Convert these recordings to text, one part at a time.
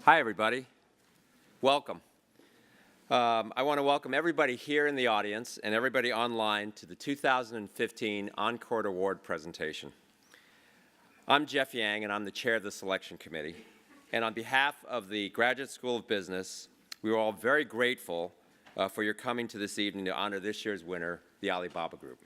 Hi, everybody. Welcome. I want to welcome everybody here in the audience and everybody online to the 2015 Encore Award presentation. I'm Jeff Yang, and I'm the chair of the selection committee. And on behalf of the Graduate School of Business, we are all very grateful for your coming to this evening to honor this year's winner, the Alibaba Group.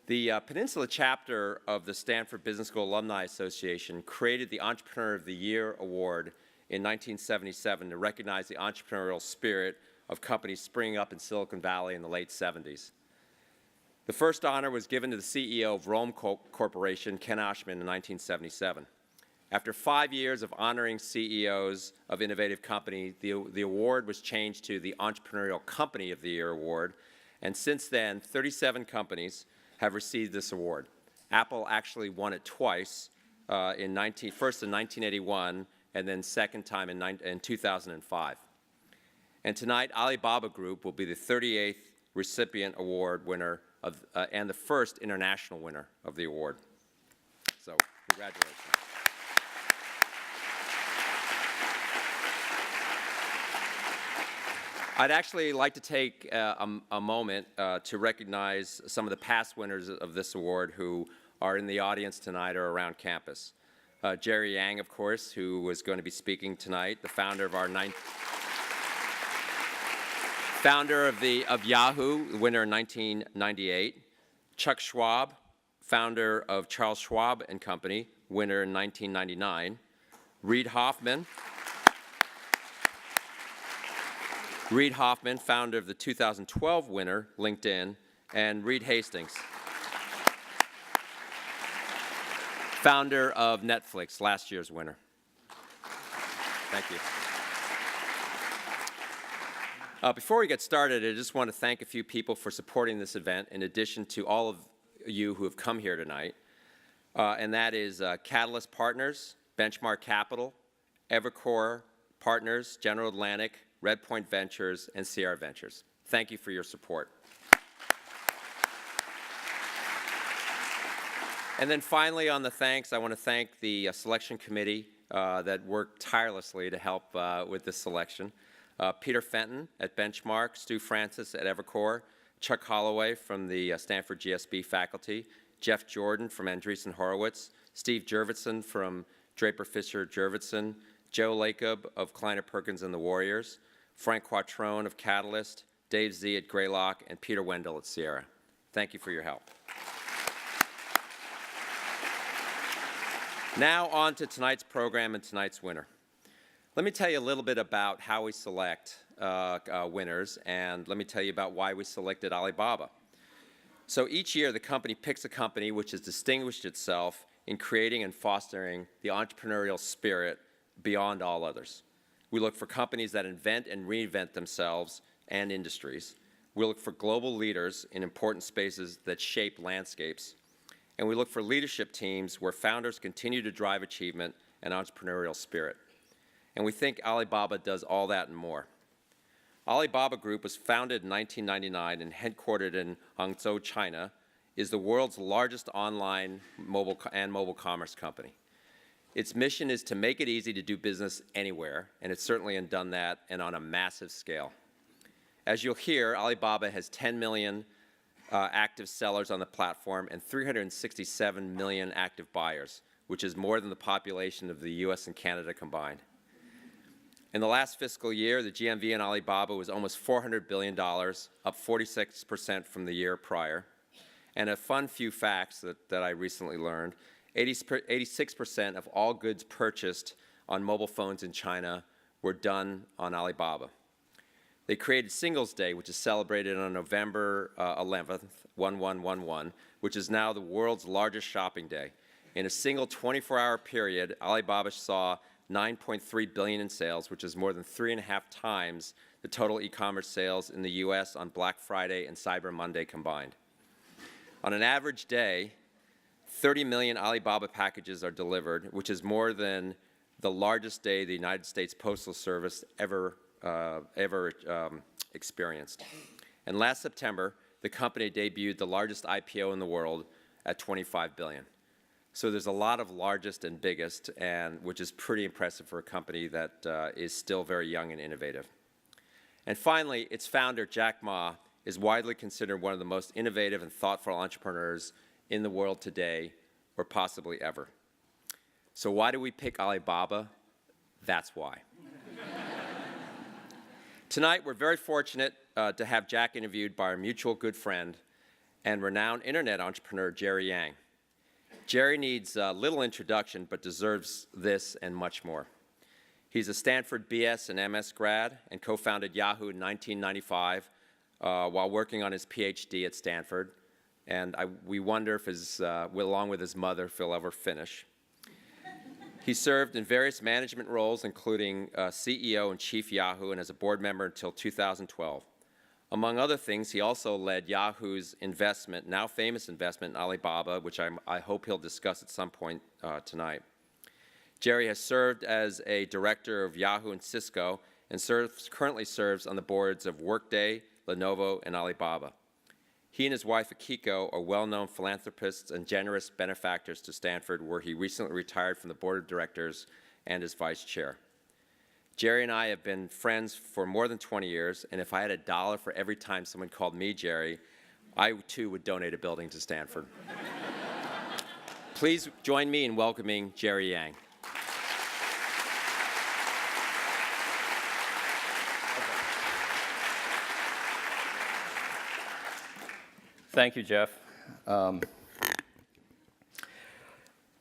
The Peninsula chapter of the Stanford Business School Alumni Association created the Entrepreneur of the Year Award in 1977 to recognize the entrepreneurial spirit of companies springing up in Silicon Valley in the late 70s. The first honor was given to the CEO of Rome Corporation, Ken Oshman, in 1977. After 5 years of honoring CEOs of innovative companies, the award was changed to the Entrepreneurial Company of the Year Award, and since then, 37 companies have received this award. Apple actually won it twice, first in 1981 and then second time in 2005. And tonight, Alibaba Group will be the 38th recipient award winner and the first international winner of the award. So, congratulations. I'd actually like to take a moment to recognize some of the past winners of this award who are in the audience tonight or around campus. Jerry Yang, of course, who was going to be speaking tonight, the founder of of Yahoo, winner in 1998. Chuck Schwab, founder of Charles Schwab and Company, winner in 1999. Reid Hoffman, founder of the 2012 winner, LinkedIn, and Reed Hastings, founder of Netflix, last year's winner. Thank you. Before we get started, I just want to thank a few people for supporting this event, in addition to all of you who have come here tonight, and that is Catalyst Partners, Benchmark Capital, Evercore Partners, General Atlantic, Redpoint Ventures, and Sierra Ventures. Thank you for your support. And then finally, on the thanks, I want to thank the selection committee that worked tirelessly to help with this selection. Peter Fenton at Benchmark, Stu Francis at Evercore, Chuck Holloway from the Stanford GSB faculty, Jeff Jordan from Andreessen Horowitz, Steve Jurvetson from Draper Fisher Jurvetson, Joe Lacob of Kleiner Perkins and the Warriors, Frank Quattrone of Catalyst, Dave Z at Greylock, and Peter Wendell at Sierra. Thank you for your help. Now on to tonight's program and tonight's winner. Let me tell you a little bit about how we select winners, and let me tell you about why we selected Alibaba. So each year, the company picks a company which has distinguished itself in creating and fostering the entrepreneurial spirit beyond all others. We look for companies that invent and reinvent themselves and industries. We look for global leaders in important spaces that shape landscapes. And we look for leadership teams where founders continue to drive achievement and entrepreneurial spirit. And we think Alibaba does all that and more. Alibaba Group was founded in 1999 and headquartered in Hangzhou, China, is the world's largest online mobile commerce company. Its mission is to make it easy to do business anywhere, and it's certainly done that and on a massive scale. As you'll hear, Alibaba has 10 million active sellers on the platform and 367 million active buyers, which is more than the population of the US and Canada combined. In the last fiscal year, the GMV in Alibaba was almost $400 billion, up 46% from the year prior. And a fun few facts that I recently learned: 86% of all goods purchased on mobile phones in China were done on Alibaba. They created Singles Day, which is celebrated on November 11th, 1111, which is now the world's largest shopping day. In a single 24-hour period, Alibaba saw $9.3 billion in sales, which is more than 3.5 times the total e-commerce sales in the US on Black Friday and Cyber Monday combined. On an average day, 30 million Alibaba packages are delivered, which is more than the largest day the United States Postal Service ever experienced. And last September, the company debuted the largest IPO in the world at $25 billion. So there's a lot of largest and biggest, and which is pretty impressive for a company that is still very young and innovative. And finally, its founder, Jack Ma, is widely considered one of the most innovative and thoughtful entrepreneurs in the world today, or possibly ever. So why do we pick Alibaba? That's why. Tonight, we're very fortunate to have Jack interviewed by our mutual good friend and renowned internet entrepreneur, Jerry Yang. Jerry needs little introduction, but deserves this and much more. He's a Stanford BS and MS grad and co-founded Yahoo in 1995 while working on his PhD at Stanford. And we wonder if, along with his mother, if he'll ever finish. He served in various management roles, including CEO and Chief Yahoo, and as a board member until 2012. Among other things, he also led Yahoo's investment, now famous investment in Alibaba, which I hope he'll discuss at some point tonight. Jerry has served as a director of Yahoo and Cisco, and currently serves on the boards of Workday, Lenovo, and Alibaba. He and his wife, Akiko, are well-known philanthropists and generous benefactors to Stanford, where he recently retired from the board of directors and as vice chair. Jerry and I have been friends for more than 20 years, and if I had $1 for every time someone called me Jerry, I too would donate a building to Stanford. Please join me in welcoming Jerry Yang. Thank you, Jeff.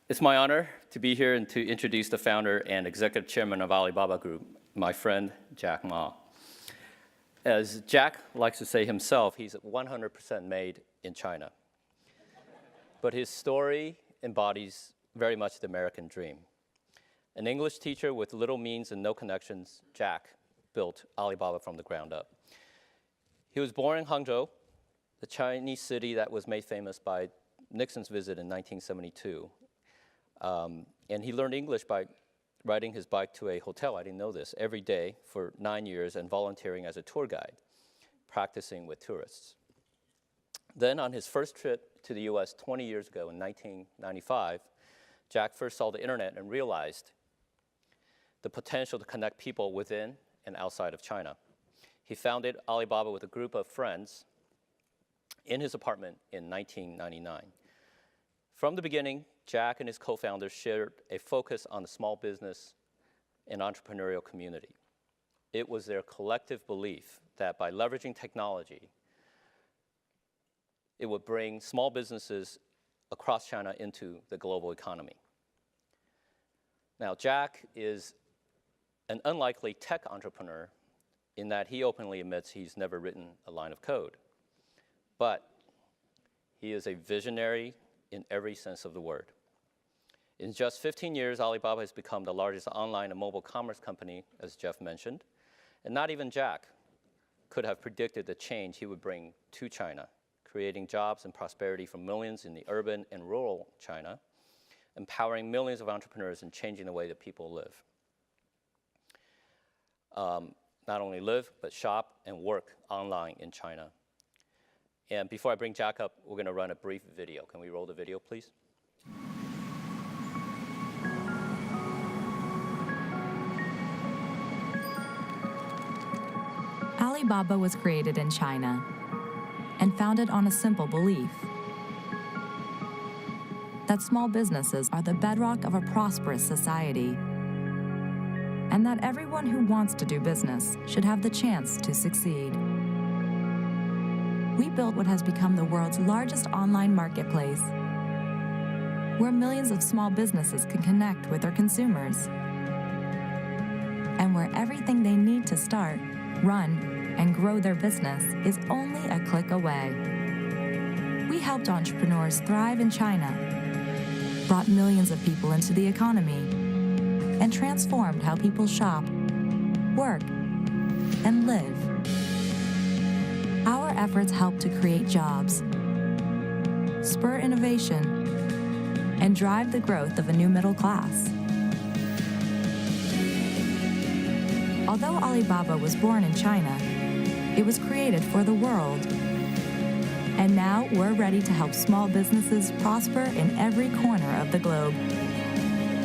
It's my honor to be here and to introduce the founder and executive chairman of Alibaba Group, my friend Jack Ma. As Jack likes to say himself, he's 100% made in China. But his story embodies very much the American dream. An English teacher with little means and no connections, Jack built Alibaba from the ground up. He was born in Hangzhou, the Chinese city that was made famous by Nixon's visit in 1972. And he learned English by riding his bike to a hotel, I didn't know this, every day for 9 years and volunteering as a tour guide, practicing with tourists. Then on his first trip to the US 20 years ago in 1995, Jack first saw the internet and realized the potential to connect people within and outside of China. He founded Alibaba with a group of friends in his apartment in 1999. From the beginning, Jack and his co-founders shared a focus on the small business and entrepreneurial community. It was their collective belief that by leveraging technology, it would bring small businesses across China into the global economy. Now, Jack is an unlikely tech entrepreneur in that he openly admits he's never written a line of code. But he is a visionary in every sense of the word. In just 15 years, Alibaba has become the largest online and mobile commerce company, as Jeff mentioned. And not even Jack could have predicted the change he would bring to China, creating jobs and prosperity for millions in the urban and rural China, empowering millions of entrepreneurs and changing the way that people live. Not only live, but shop and work online in China. And before I bring Jack up, we're going to run a brief video. Can we roll the video, please? Alibaba was created in China and founded on a simple belief that small businesses are the bedrock of a prosperous society and that everyone who wants to do business should have the chance to succeed. We built what has become the world's largest online marketplace, where millions of small businesses can connect with their consumers, and where everything they need to start, run, and grow their business is only a click away. We helped entrepreneurs thrive in China, brought millions of people into the economy, and transformed how people shop, work, and live. Our efforts help to create jobs, spur innovation, and drive the growth of a new middle class. Although Alibaba was born in China, it was created for the world And now we're ready to help small businesses prosper in every corner of the globe.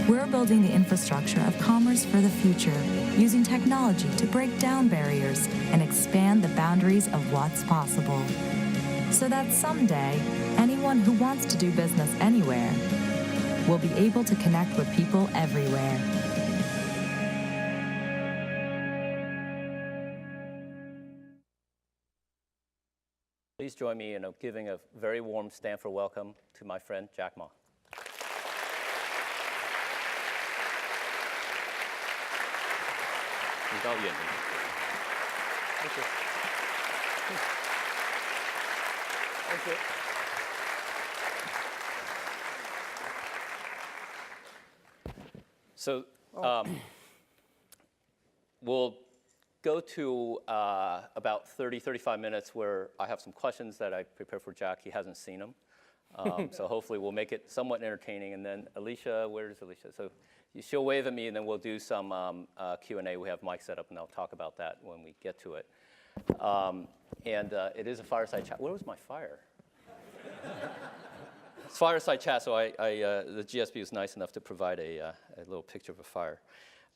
We're building the infrastructure of commerce for the future, using technology to break down barriers and expand the boundaries of what's possible. So that someday, anyone who wants to do business anywhere will be able to connect with people everywhere. Please join me in giving a very warm Stanford welcome to my friend Jack Ma. Thank you. Thank you. So we'll go to about 30, 35 minutes where I have some questions that I prepared for Jack. He hasn't seen them. So hopefully we'll make it somewhat entertaining. And then Alicia, where's Alicia? So she'll wave at me, and then we'll do some Q&A. We have mics set up, and I'll talk about that when we get to it. It is a fireside chat. Where was my fire? It's fireside chat, so the GSB was nice enough to provide a little picture of a fire.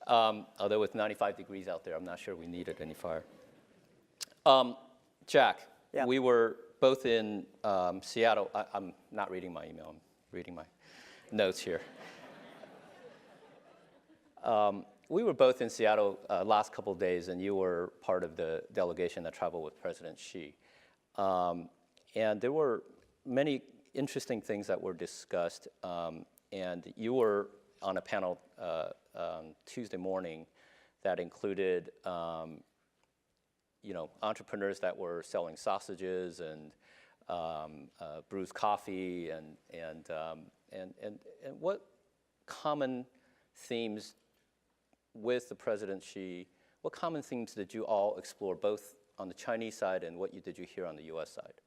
Although with 95 degrees out there, I'm not sure we needed any fire. Jack, Yeah. We were both in Seattle. I'm not reading my email. I'm reading my notes here. We were both in Seattle last couple of days, and you were part of the delegation that traveled with President Xi. And there were many interesting things that were discussed, and you were on a panel Tuesday morning that included entrepreneurs that were selling sausages and brewed coffee, and what common themes with the President Xi, what common themes did you all explore, both on the Chinese side and what did you hear on the US side?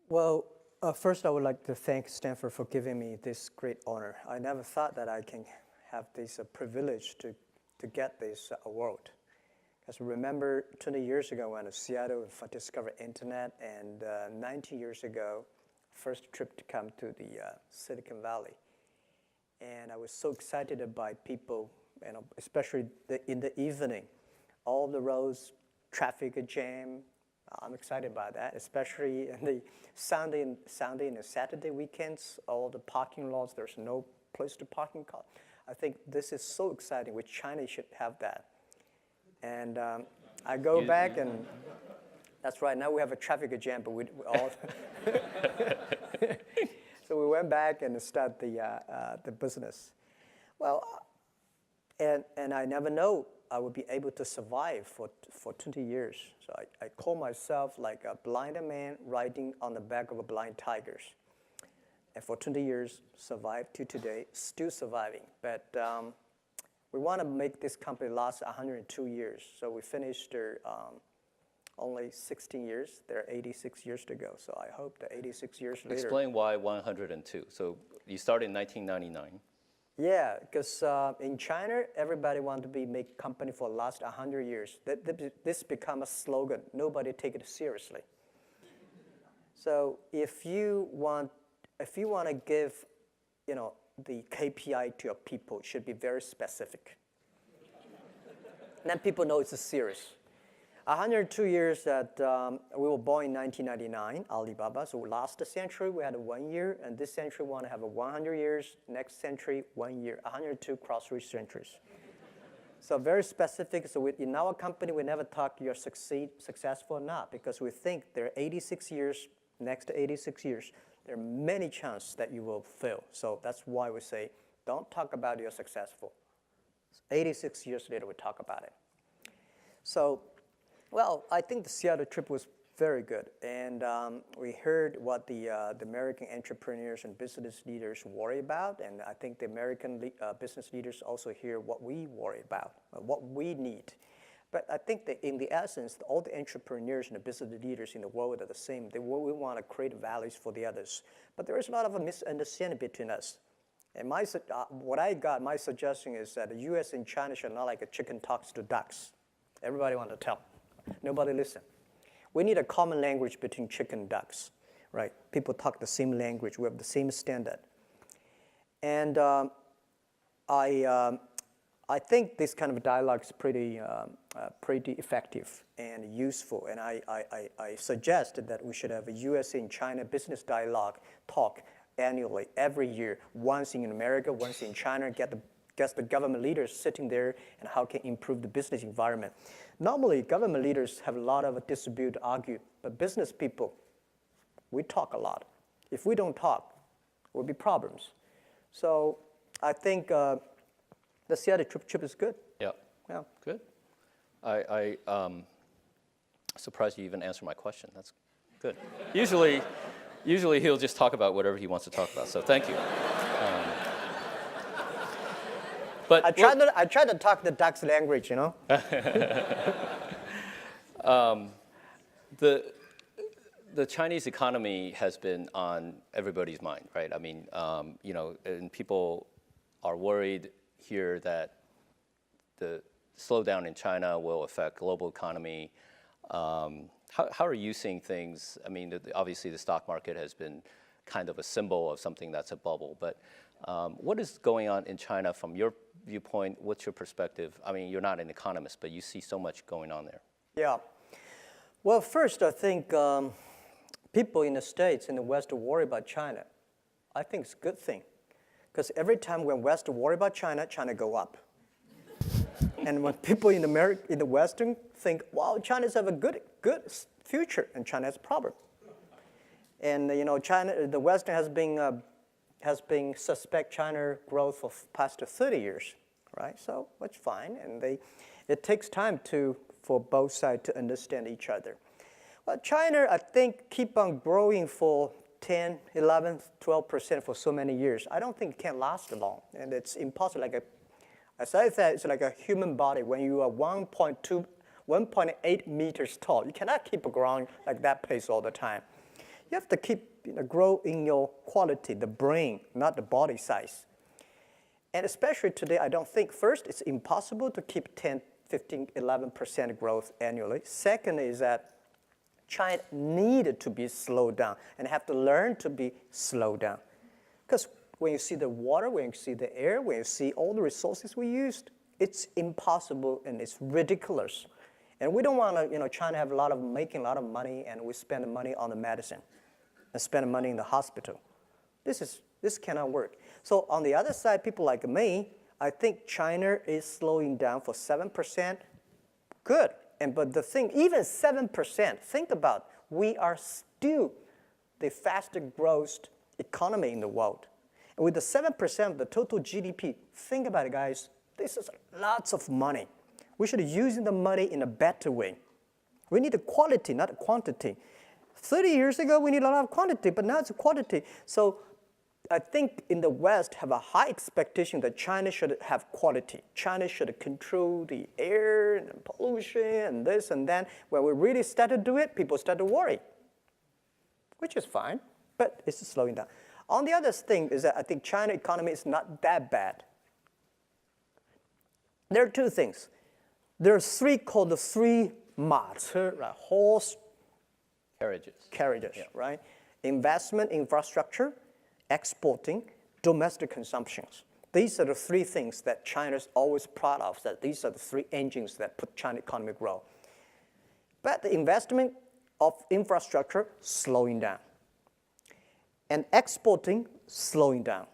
Well, first I would like to thank Stanford for giving me this great honor. I never thought that I can have this privilege to get this award. Because remember 20 years ago when Seattle discovered internet, and 19 years ago, first trip to come to the Silicon Valley. And I was so excited by people, especially in the evening, all the roads, traffic jam. I'm excited about that, especially in the Sunday and Saturday weekends, all the parking lots, there's no place to parking car. I think this is so exciting, which China should have that. And I go back, and that's right, now we have a traffic jam, but we all... So we went back and started the business. Well, and I never know I would be able to survive for 20 years. So I call myself like a blind man riding on the back of a blind tigers. And for 20 years, survived to today, still surviving. But we want to make this company last 102 years. So we finished only 16 years. There are 86 years to go. So I hope that 86 years later. Explain why 102. So you started in 1999. Yeah, because in China, everybody wants to make company for the last 100 years. This become a slogan. Nobody take it seriously. So if you want to give, the KPI to your people, it should be very specific. Then people know it's serious. 102 years that we were born in 1999, Alibaba. So last century, we had 1 year, and this century, we want to have 100 years. Next century, 1 year. 102 cross-rich centuries. So very specific. So in our company, we never talk you're successful or not, because we think there are 86 years, next 86 years, there are many chances that you will fail. So that's why we say, don't talk about you're successful. 86 years later, we talk about it. So, well, I think the Seattle trip was very good. And we heard what the American entrepreneurs and business leaders worry about. And I think the American business leaders also hear what we worry about, what we need. But I think that in the essence, all the entrepreneurs and the business leaders in the world are the same. We want to create values for the others. But there is a lot of a misunderstanding between us. And my suggestion is that the US and China should not like a chicken talks to ducks. Everybody wants to tell. Nobody listen. We need a common language between chicken and ducks, right? People talk the same language. We have the same standard. And I think this kind of dialogue is pretty effective and useful. And I suggest that we should have a U.S. and China business dialogue talk annually, every year, once in America, once in China, get the government leaders sitting there and how can improve the business environment. Normally, government leaders have a lot of dispute, argue, but business people, we talk a lot. If we don't talk, there will be problems. So I think the Seattle trip is good. Yeah. Yeah. Good. I surprised you even answered my question. That's good. Usually he'll just talk about whatever he wants to talk about. So thank you. But I try to talk the duck's language, you know. The Chinese economy has been on everybody's mind, right? I mean, and people are worried here that the slowdown in China will affect global economy. How are you seeing things? I mean, obviously the stock market has been kind of a symbol of something that's a bubble, but what is going on in China from your viewpoint? What's your perspective? I mean, you're not an economist, but you see so much going on there. Yeah. Well, first, I think people in the States, in the West, worry about China. I think it's a good thing. Because every time when West worry about China, China go up. And when people in the Western think, wow, China's have a good future, and China has a problem. And China, the Western has been suspect China growth for past 30 years, right? So that's fine, and it takes time for both sides to understand each other. Well, China, I think, keep on growing for 10, 11, 12% for so many years. I don't think it can last long, and it's impossible. As I said, it's like a human body. When you are 1.8 meters tall, you cannot keep growing like that pace all the time. You have to keep grow in your quality, the brain, not the body size. And especially today, I don't think, first, it's impossible to keep 10, 15, 11% growth annually. Second is that China needed to be slowed down and have to learn to be slowed down. Because when you see the water, when you see the air, when you see all the resources we used, it's impossible and it's ridiculous. And we don't want to, China have making a lot of money, and we spend money on the medicine and spend money in the hospital. This cannot work. So on the other side, people like me, I think China is slowing down for 7%. Good. But the thing, even 7%, think about, we are still the fastest growth economy in the world. And with the 7% of the total GDP, think about it, guys. This is lots of money. We should use the money in a better way. We need a quality, not a quantity. 30 years ago, we need a lot of quantity, but now it's a quality. So I think in the West have a high expectation that China should have quality. China should control the air and pollution and this and that. When we really start to do it, people start to worry, which is fine, but it's slowing down. On the other thing is that I think China economy is not that bad. There are two things. There are three called the three mace, right? Horse carriages, yeah. Right? Investment, infrastructure, exporting, domestic consumptions. These are the three things that China's always proud of, that these are the three engines that put China economy grow. But the investment of infrastructure slowing down. And exporting slowing down.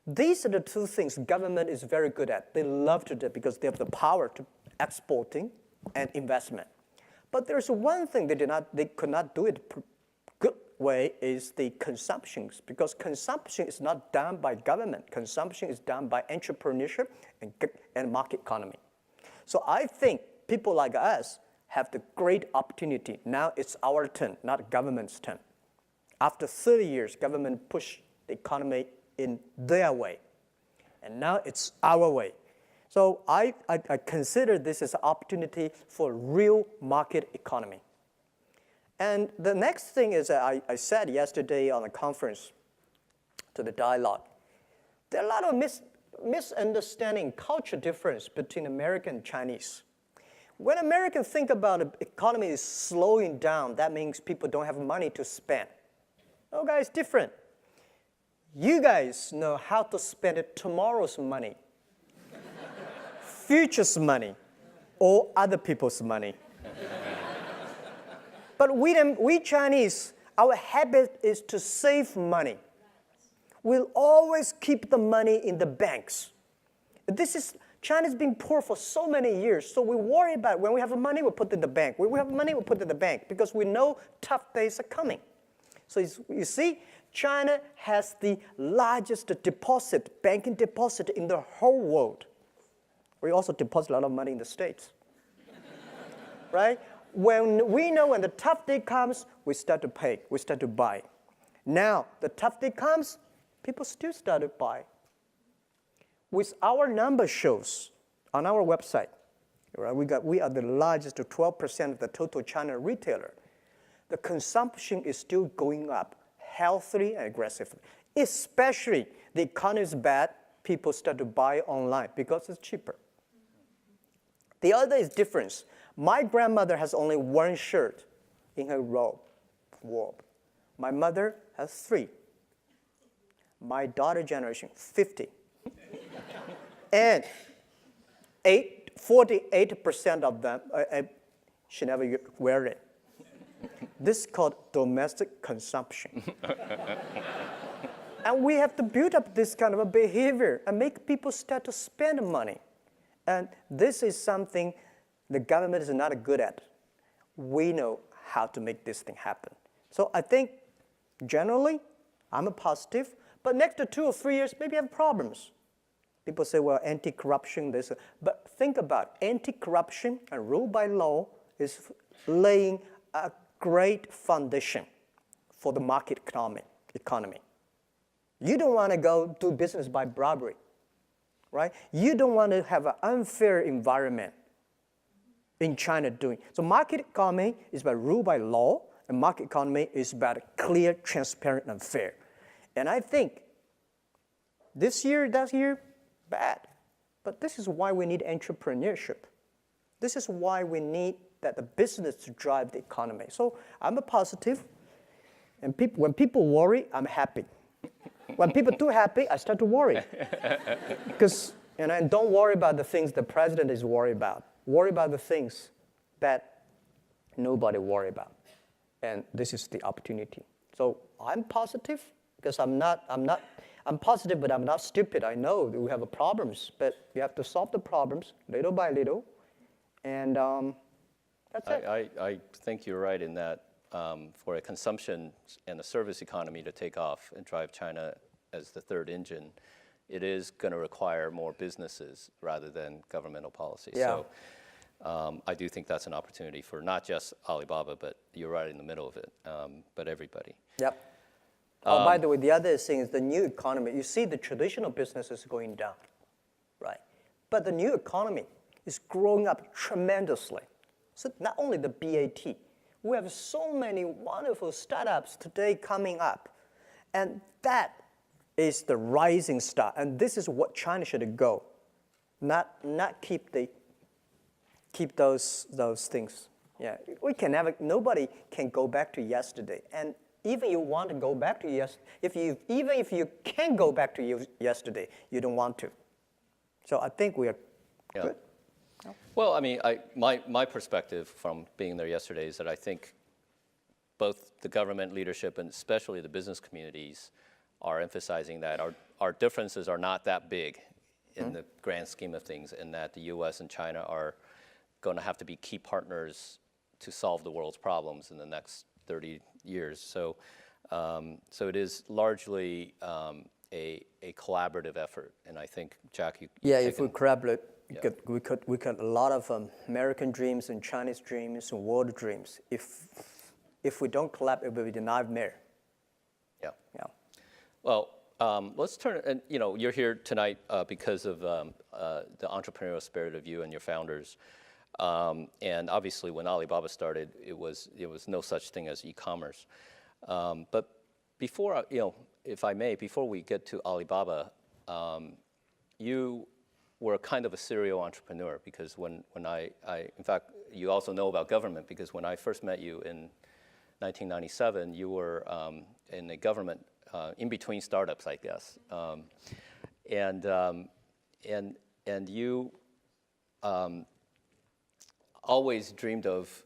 These are the two things government is very good at. They love to do it because they have the power to exporting and investment. But there's one thing they could not do it good way is the consumptions, because consumption is not done by government. Consumption is done by entrepreneurship and market economy. So I think people like us have the great opportunity. Now it's our turn, not government's turn. After 30 years, government pushed the economy in their way. And now it's our way. So I consider this as an opportunity for real market economy. And the next thing is that I said yesterday on a conference to the dialogue, there are a lot of misunderstanding, culture difference between American and Chinese. When Americans think about the economy is slowing down, that means people don't have money to spend. No, guys, different. You guys know how to spend tomorrow's money, future's money, or other people's money. But we Chinese, our habit is to save money. We'll always keep the money in the banks. China's been poor for so many years, so we worry about it. When we have money, we put it in the bank. When we have money, we put it in the bank because we know tough days are coming. So you see, China has the largest banking deposit in the whole world. We also deposit a lot of money in the States, right? When we know when the tough day comes, we start to pay, we start to buy. Now, the tough day comes, people still start to buy. With our number shows on our website, right, we are the largest, 12% of the total China retailer. The consumption is still going up healthily and aggressively. Especially the economy is bad, people start to buy online because it's cheaper. The other is difference. My grandmother has only one shirt in her robe. My mother has 3. My daughter generation, 50. And 48% of them, she never wear it. This is called domestic consumption. And we have to build up this kind of a behavior and make people start to spend money. And this is something the government is not good at. We know how to make this thing happen. So I think generally, I'm a positive, but next to 2 or 3 years, maybe I have problems. People say, well, anti-corruption, this. But think about it. Anti-corruption and rule by law is laying a great foundation for the market economy. You don't want to go do business by bribery, right? You don't want to have an unfair environment in China doing. So market economy is about rule by law, and market economy is about clear, transparent, and fair. And I think this year, that year, bad. But this is why we need entrepreneurship. This is why we need the business to drive the economy. So I'm a positive, and when people worry, I'm happy. When people are too happy, I start to worry. Because and don't worry about the things the president is worried about. Worry about the things that nobody worry about. And this is the opportunity. So I'm positive because I'm positive, but I'm not stupid. I know that we have problems, but we have to solve the problems little by little. And that's it. I think you're right in that for a consumption and a service economy to take off and drive China as the third engine, it is going to require more businesses rather than governmental policy. Yeah. So I do think that's an opportunity for not just Alibaba, but you're right in the middle of it, but everybody. Yep. By the way, the other thing is the new economy. You see the traditional business is going down, right? But the new economy is growing up tremendously. So not only the BAT, we have so many wonderful startups today coming up. And that is the rising star. And this is what China should go, not keep those things. Yeah, nobody can go back to yesterday. And even you want to go back to yesterday, even if you can go back to yesterday, you don't want to. So I think we are good. Well, I mean, my perspective from being there yesterday is that I think both the government leadership and especially the business communities are emphasizing that our differences are not that big in the grand scheme of things, and that the U.S. and China are going to have to be key partners to solve the world's problems in the next 30 years. So, so it is largely a collaborative effort, and I think Jack, if we collaborate, we could a lot of American dreams and Chinese dreams and world dreams. If we don't collaborate, it will be a nightmare. Yeah. Yeah. Well, let's turn. And you're here tonight because of the entrepreneurial spirit of you and your founders. And obviously, when Alibaba started, it was no such thing as e-commerce. But before, if I may, before we get to Alibaba, you were kind of a serial entrepreneur because when I in fact, you also know about government because when I first met you in 1997, you were in a government in between startups, I guess, and you always dreamed of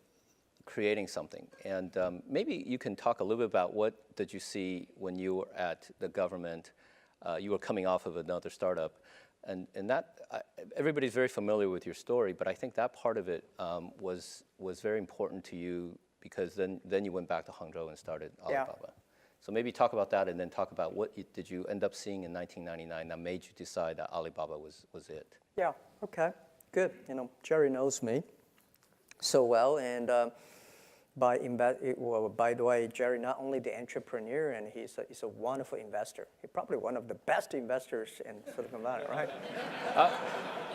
creating something. And maybe you can talk a little bit about what did you see when you were at the government. You were coming off of another startup. And that, everybody's very familiar with your story, but I think that part of it was very important to you because then you went back to Hangzhou and started Alibaba. Yeah. So maybe talk about that and then talk about what did you end up seeing in 1999 that made you decide that Alibaba was it? Yeah, okay, good. Jerry knows me so well, and by the way, Jerry not only the entrepreneur, and he's a wonderful investor. He's probably one of the best investors in Silicon Valley, right?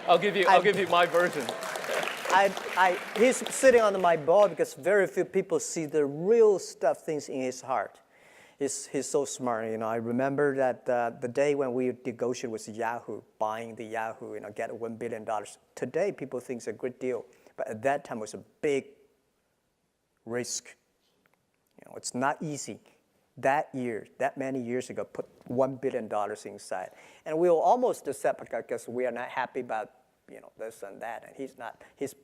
I'll give you my version. He's sitting on my board because very few people see the real things in his heart. He's so smart. I remember that the day when we negotiated with Yahoo, buying the Yahoo, get $1 billion. Today, people think it's a good deal, but at that time, it was a big risk. It's not easy. That many years ago, put $1 billion inside, and we were almost accept because we are not happy about this and that. And his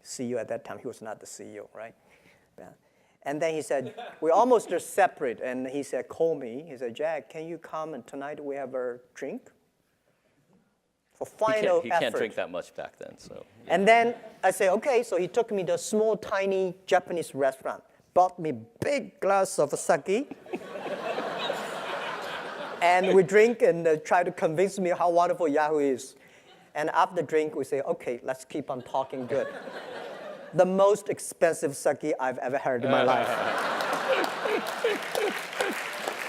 CEO at that time. He was not the CEO, right? Yeah. And then he said, we almost are separate. And he said, call me. He said, Jack, can you come and tonight we have a drink? For final effort. He can't drink that much back then, so. Yeah. And then I said, okay. So he took me to a small, tiny Japanese restaurant, bought me big glass of sake. And we drink and try to convince me how wonderful Yahoo is. And after the drink, we say, okay, let's keep on talking good. The most expensive sake I've ever heard in my life.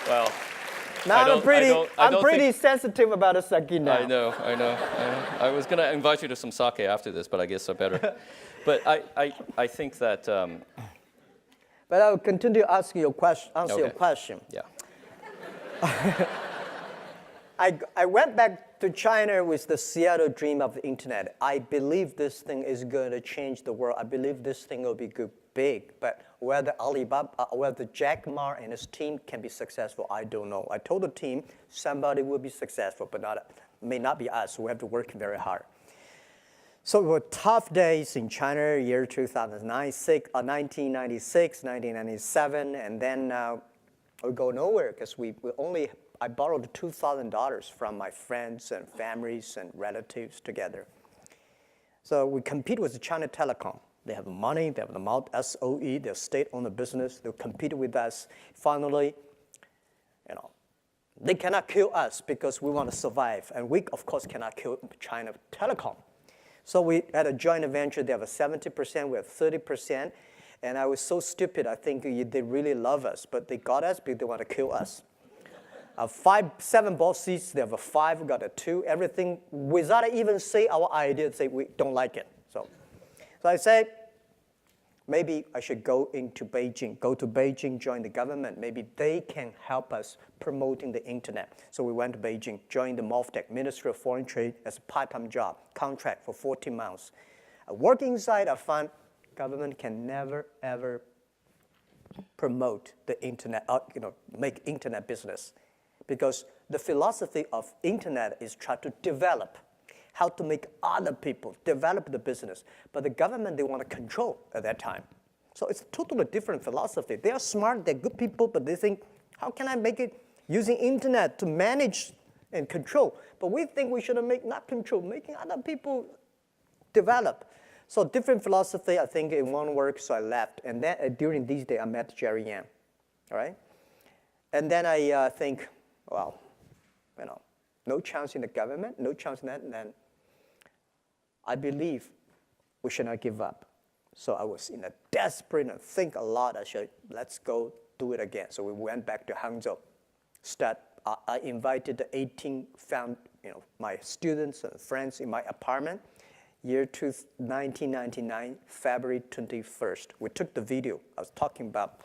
Well, now I'm pretty sensitive about a sake now. I know. I was going to invite you to some sake after this, but I guess I better. But I think that. But I'll continue to answer your question. Yeah. I went back to China with the Seattle dream of the internet. I believe this thing is going to change the world. I believe this thing will be big. But whether whether Jack Ma and his team can be successful, I don't know. I told the team somebody will be successful, but may not be us. We have to work very hard. So it were tough days in China, year 1996, 1997, and then we go nowhere because I borrowed $2,000 from my friends and families and relatives together. So we compete with China Telecom. They have money, they have the SOE, they're state-owned business. They compete with us. Finally, they cannot kill us because we want to survive. And we, of course, cannot kill China Telecom. So we had a joint venture. They have a 70%, we have 30%. And I was so stupid, I think they really love us. But they got us because they want to kill us. 7 boss seats, they have a 5, we got a 2, everything, without even say our idea, say we don't like it. So I said, maybe I should go to Beijing, join the government. Maybe they can help us promoting the internet. So we went to Beijing, joined the MOFTEC, Ministry of Foreign Trade, as a part-time job, contract for 14 months. Working inside, I found government can never, ever promote the internet, make internet business. Because the philosophy of internet is try to develop, how to make other people develop the business. But the government, they want to control at that time. So it's a totally different philosophy. They are smart, they're good people, but they think, how can I make it using internet to manage and control? But we think we should not control, making other people develop. So different philosophy, I think it won't work, so I left. And then during these days, I met Jerry Yang, all right? And then I think, well, no chance in the government, no chance in that, and then I believe we should not give up. So I was in a desperate and think a lot. Let's go do it again. So we went back to Hangzhou. I invited the 18 my students and friends in my apartment. Year 1999, February 21st. We took the video. I was talking about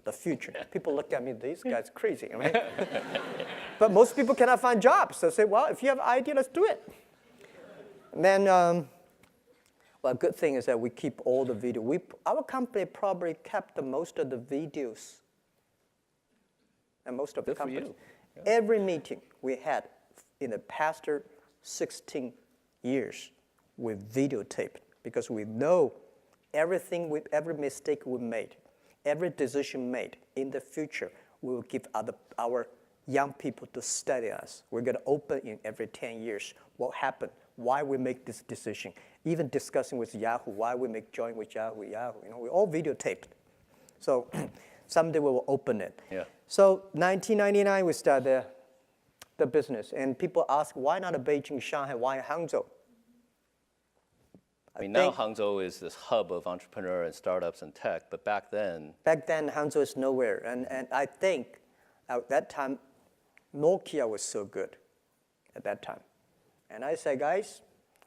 the future. People look at me, this guy's crazy, right? But most people cannot find jobs. So I say, well, if you have an idea, let's do it. And then, well, good thing is that we keep all the video. Our company probably kept the most of the videos, and most of the Good for companies. you. Yeah. Every meeting we had in the past 16 years, we videotaped because we know everything, every mistake we made, every decision made in the future, we will give our young people to study us. We're going to open in every 10 years what happened, why we make this decision, even discussing with Yahoo, why we make joint with Yahoo. We all videotaped. So someday we will open it. Yeah. So 1999, we started the business. And people ask, why not Beijing, Shanghai, why Hangzhou? I mean, now Hangzhou is this hub of entrepreneur and startups and tech, but back then, Hangzhou is nowhere. And I think at that time, Nokia was so good at that time. And I said, guys,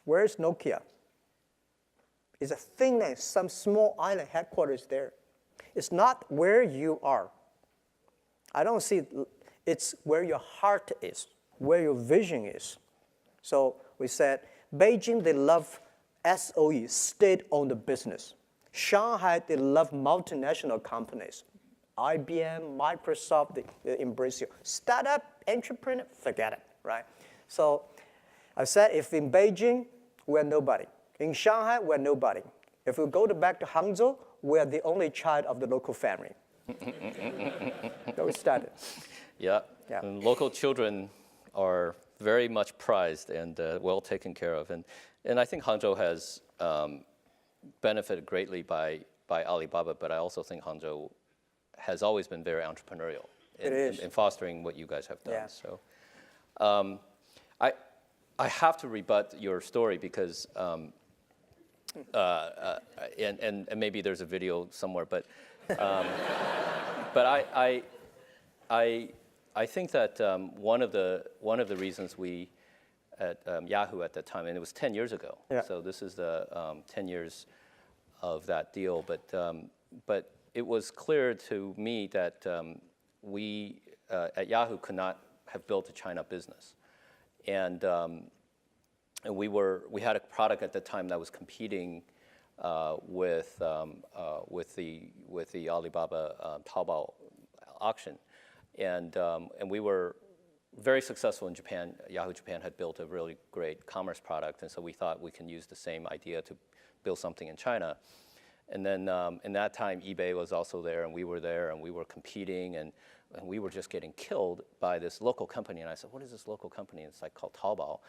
where's Nokia? It's a thing that some small island headquarters there. It's not where you are. I don't see it's where your heart is, where your vision is. So we said, Beijing, they love SOE, state-owned business. Shanghai, they love multinational companies. IBM, Microsoft, they embrace you. Startup, entrepreneur, forget it, right? So I said, if in Beijing, we're nobody. In Shanghai, we're nobody. If we go back to Hangzhou, we're the only child of the local family. So we started. yeah. Yeah. And local children are very much prized and well taken care of. And I think Hangzhou has benefited greatly by Alibaba, but I also think Hangzhou has always been very entrepreneurial in fostering what you guys have done. Yeah. So I have to rebut your story because, and maybe there's a video somewhere, but I think that one of the reasons we at Yahoo at that time, and it was 10 years ago. Yeah. So this is the 10 years of that deal. But it was clear to me that we at Yahoo could not have built a China business, and we had a product at the time that was competing with the Alibaba Taobao auction, and we were very successful in Japan. Yahoo Japan had built a really great commerce product, and so we thought we can use the same idea to build something in China. And then in that time, eBay was also there, and we were there, and we were competing, and we were just getting killed by this local company. And I said, what is this local company? And it's like called Taobao.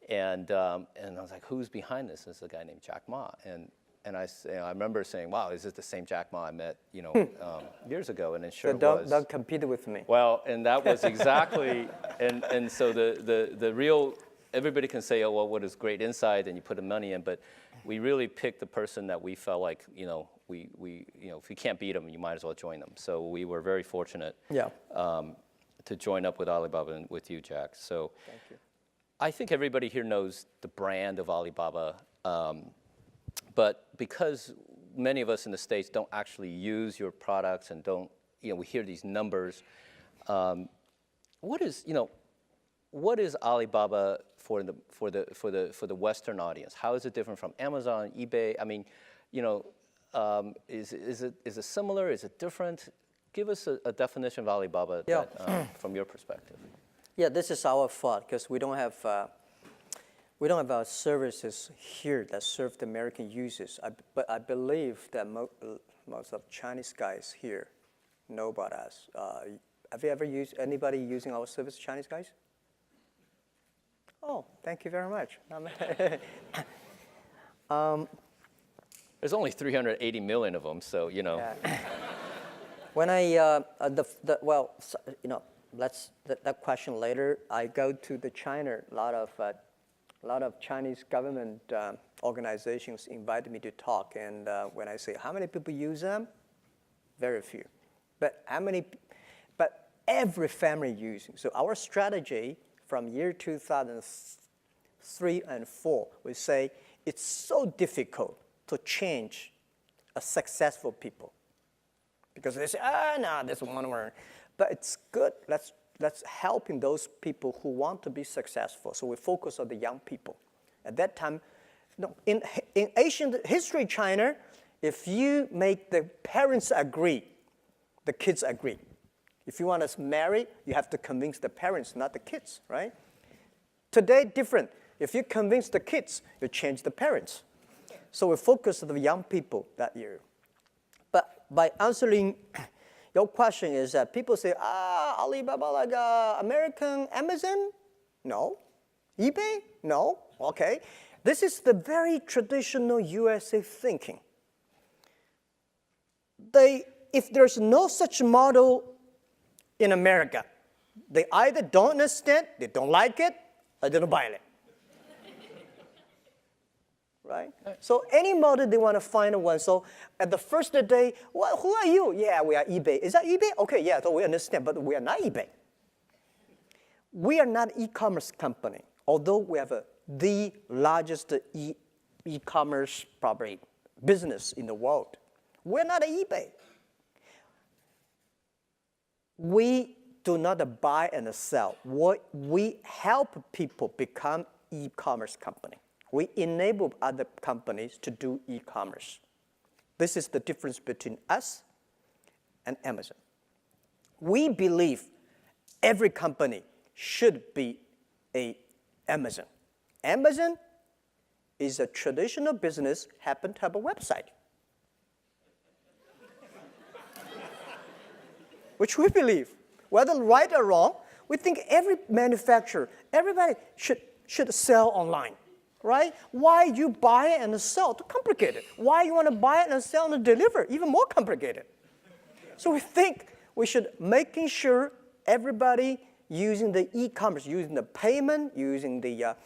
And I was like, who's behind this? And it's a guy named Jack Ma. And I remember saying, wow, is this the same Jack Ma I met years ago? And it sure was. Don't compete with me. Well, and that was exactly, and so the real, everybody can say, oh, well, what is great insight, and you put the money in, but we really picked the person that we felt like, if we can't beat them, you might as well join them. So we were very fortunate to join up with Alibaba and with you, Jack. So thank you. I think everybody here knows the brand of Alibaba, but because many of us in the States don't actually use your products and don't, we hear these numbers. What is Alibaba for the Western audience? How is it different from Amazon, eBay? I mean, is it similar? Is it different? Give us a definition of Alibaba from your perspective. Yeah, this is our fault because we don't have our services here that serve the American users. But I believe that most of Chinese guys here know about us. Have you ever used anybody using our service, Chinese guys? Oh, thank you very much. There's only 380 million of them, so Yeah. When let's that question later. I go to the China. A lot of Chinese government organizations invite me to talk, and when I say how many people use them, very few. But every family using. So our strategy from year 2003 and 2004, we say it's so difficult to change a successful people. Because they say, no, that's one word. But it's good, let's helping those people who want to be successful. So we focus on the young people. At that time, no, in ancient history China, if you make the parents agree, the kids agree. If you want to marry, you have to convince the parents, not the kids, right? Today, different. If you convince the kids, you change the parents. So we focus on the young people that year. But by answering your question is that people say, Alibaba like American Amazon? No. eBay? No. Okay. This is the very traditional USA thinking. If there's no such model in America, they either don't understand, they don't like it, or they don't buy it. Right? So any model, they want to find one. So at the first day, well, who are you? Yeah, we are eBay. Is that eBay? Okay, yeah, so we understand, but we are not eBay. We are not an e-commerce company, although we have the largest e-commerce probably business in the world. We're not an eBay. We do not buy and sell. We help people become e-commerce company. We enable other companies to do e-commerce. This is the difference between us and Amazon. We believe every company should be an Amazon. Amazon is a traditional business, happen to have a website. Which we believe, whether right or wrong, we think every manufacturer, everybody should sell online. Right? Why you buy and sell? Too complicated. Why you want to buy it and sell and deliver? Even more complicated. So we think we should making sure everybody using the e-commerce, using the payment, using the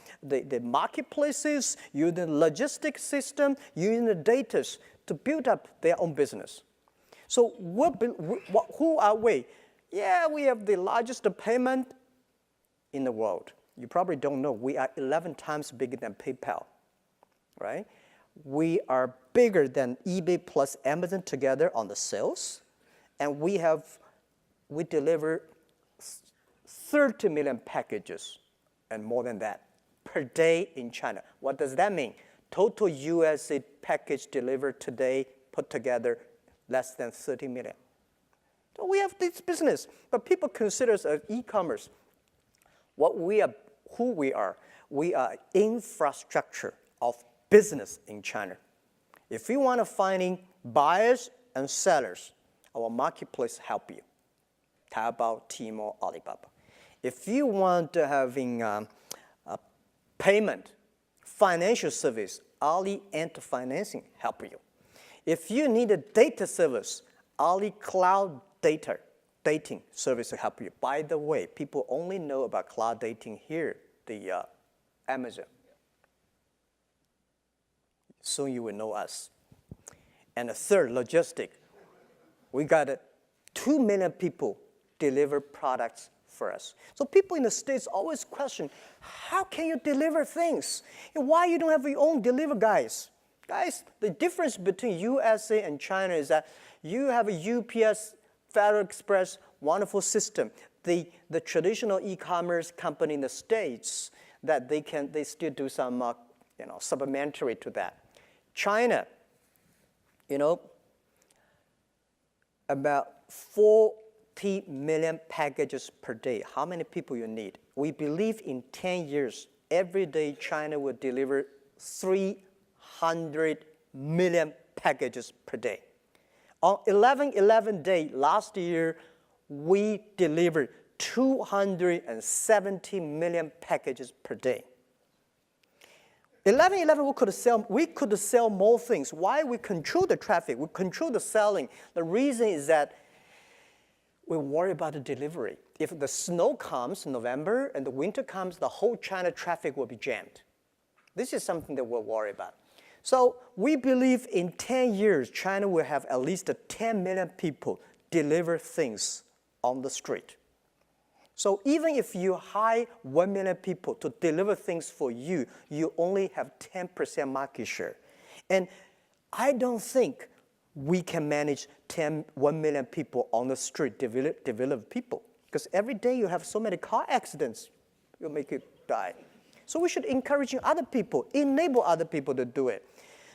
marketplaces, using the logistics system, using the data to build up their own business. So who are we? Yeah, we have the largest payment in the world. You probably don't know, we are 11 times bigger than PayPal, right? We are bigger than eBay plus Amazon together on the sales, and we deliver 30 million packages and more than that per day in China. What does that mean? Total USA package delivered today put together less than 30 million. So we have this business, but people consider us as e-commerce. Who we are infrastructure of business in China. If you want to find buyers and sellers, our marketplace help you. Taobao, Tmall, Alibaba. If you want to having a payment, financial service, Ali Ant Financing help you. If you need a data service, Ali Cloud Dating service to help you. By the way, people only know about cloud dating here, the Amazon. Soon you will know us. And the third, logistic. We got 2 million people deliver products for us. So people in the States always question, how can you deliver things? And why you don't have your own deliver guys? Guys, the difference between USA and China is that you have a UPS, Federal Express, wonderful system. The traditional e-commerce company in the States, that they still do some supplementary to that. China, about 40 million packages per day. How many people you need? We believe in 10 years, every day China will deliver 300 million packages per day. On 11/11 day last year, we delivered 270 million packages per day. 11/11 we could sell more things. Why? We control the traffic, we control the selling. The reason is that we worry about the delivery. If the snow comes in November and the winter comes, the whole China traffic will be jammed. This is something that we're worried about. So we believe in 10 years, China will have at least 10 million people deliver things on the street. So even if you hire 1 million people to deliver things for you, you only have 10% market share. And I don't think we can manage 1 million people on the street, develop people. Because every day you have so many car accidents, you'll make you die. So we should encourage other people, enable other people to do it.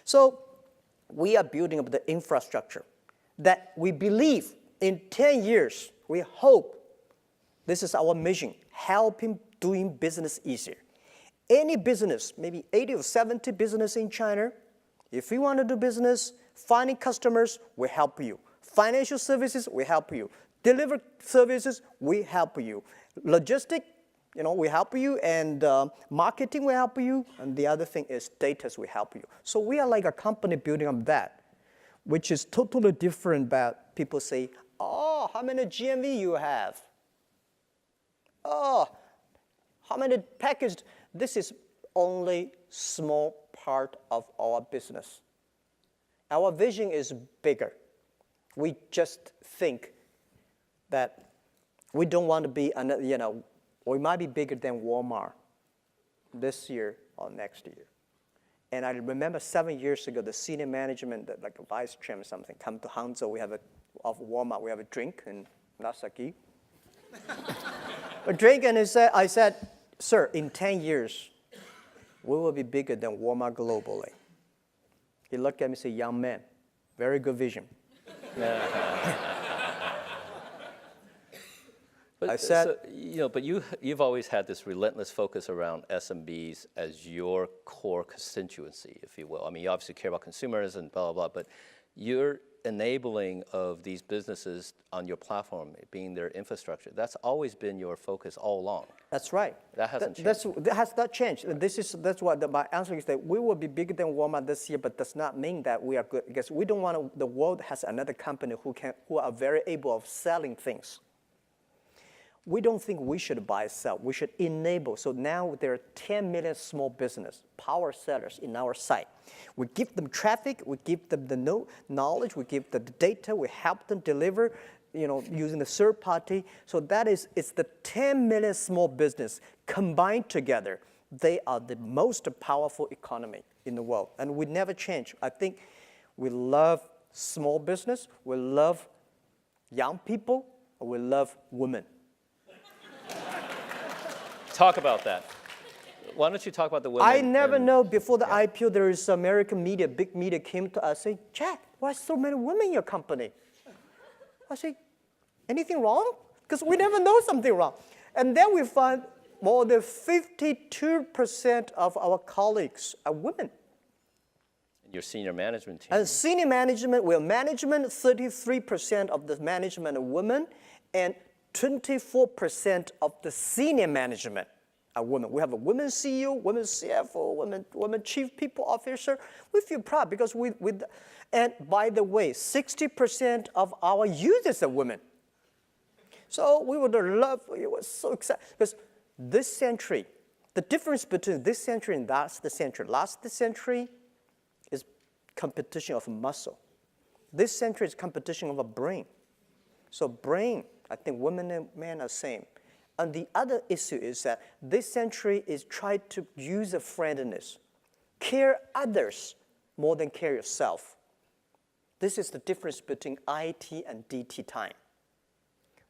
So we are building up the infrastructure that we believe in 10 years, we hope, this is our mission, helping doing business easier. Any business, maybe 80 or 70 business in China, if you want to do business, finding customers, we help you. Financial services, we help you. Deliver services, we help you. Logistic, we help you. And marketing, we help you. And the other thing is data, we help you. So we are like a company building up that, which is totally different about people say, oh, how many GMV you have? Oh, how many packages? This is only small part of our business. Our vision is bigger. We just think that we don't want to be, we might be bigger than Walmart this year or next year. And I remember 7 years ago, the senior management, like a vice chairman or something, come to Hangzhou, of Walmart, we have a drink in Nasaki. A drink, and I said, sir, in 10 years, we will be bigger than Walmart globally. He looked at me and said, young man, very good vision. But, I said, but you've always had this relentless focus around SMBs as your core constituency, if you will. I mean, you obviously care about consumers and blah, blah, blah, but you're enabling of these businesses on your platform, being their infrastructure. That's always been your focus all along. That's right. That hasn't changed. That has not changed. That's what my answer is, that we will be bigger than Walmart this year, but does not mean that we are good, because we don't want the world has another company who are very able of selling things. We don't think we should buy and sell. We should enable. So now there are 10 million small business power sellers in our site. We give them traffic. We give them the knowledge. We give them the data. We help them deliver, using the third party. So it's the 10 million small business combined together. They are the most powerful economy in the world, and we never change. I think we love small business. We love young people. We love women. Talk about that. Why don't you talk about the women? I never know. Before the IPO, there is American media, big media came to us, say, Jack, why so many women in your company? I say, anything wrong? Because we never know something wrong. And then we find more than 52% of our colleagues are women. Your senior management team. And senior management, 33% of the management are women, and 24% of the senior management are women. We have a women CEO, women CFO, women chief people officer. We feel proud because and by the way, 60% of our users are women. So we would love, we were so excited because this century, the difference between this century and last century is competition of muscle. This century is competition of a brain. So brain, I think women and men are same. And the other issue is that this century is trying to use a friendliness, care others more than care yourself. This is the difference between IT and DT time.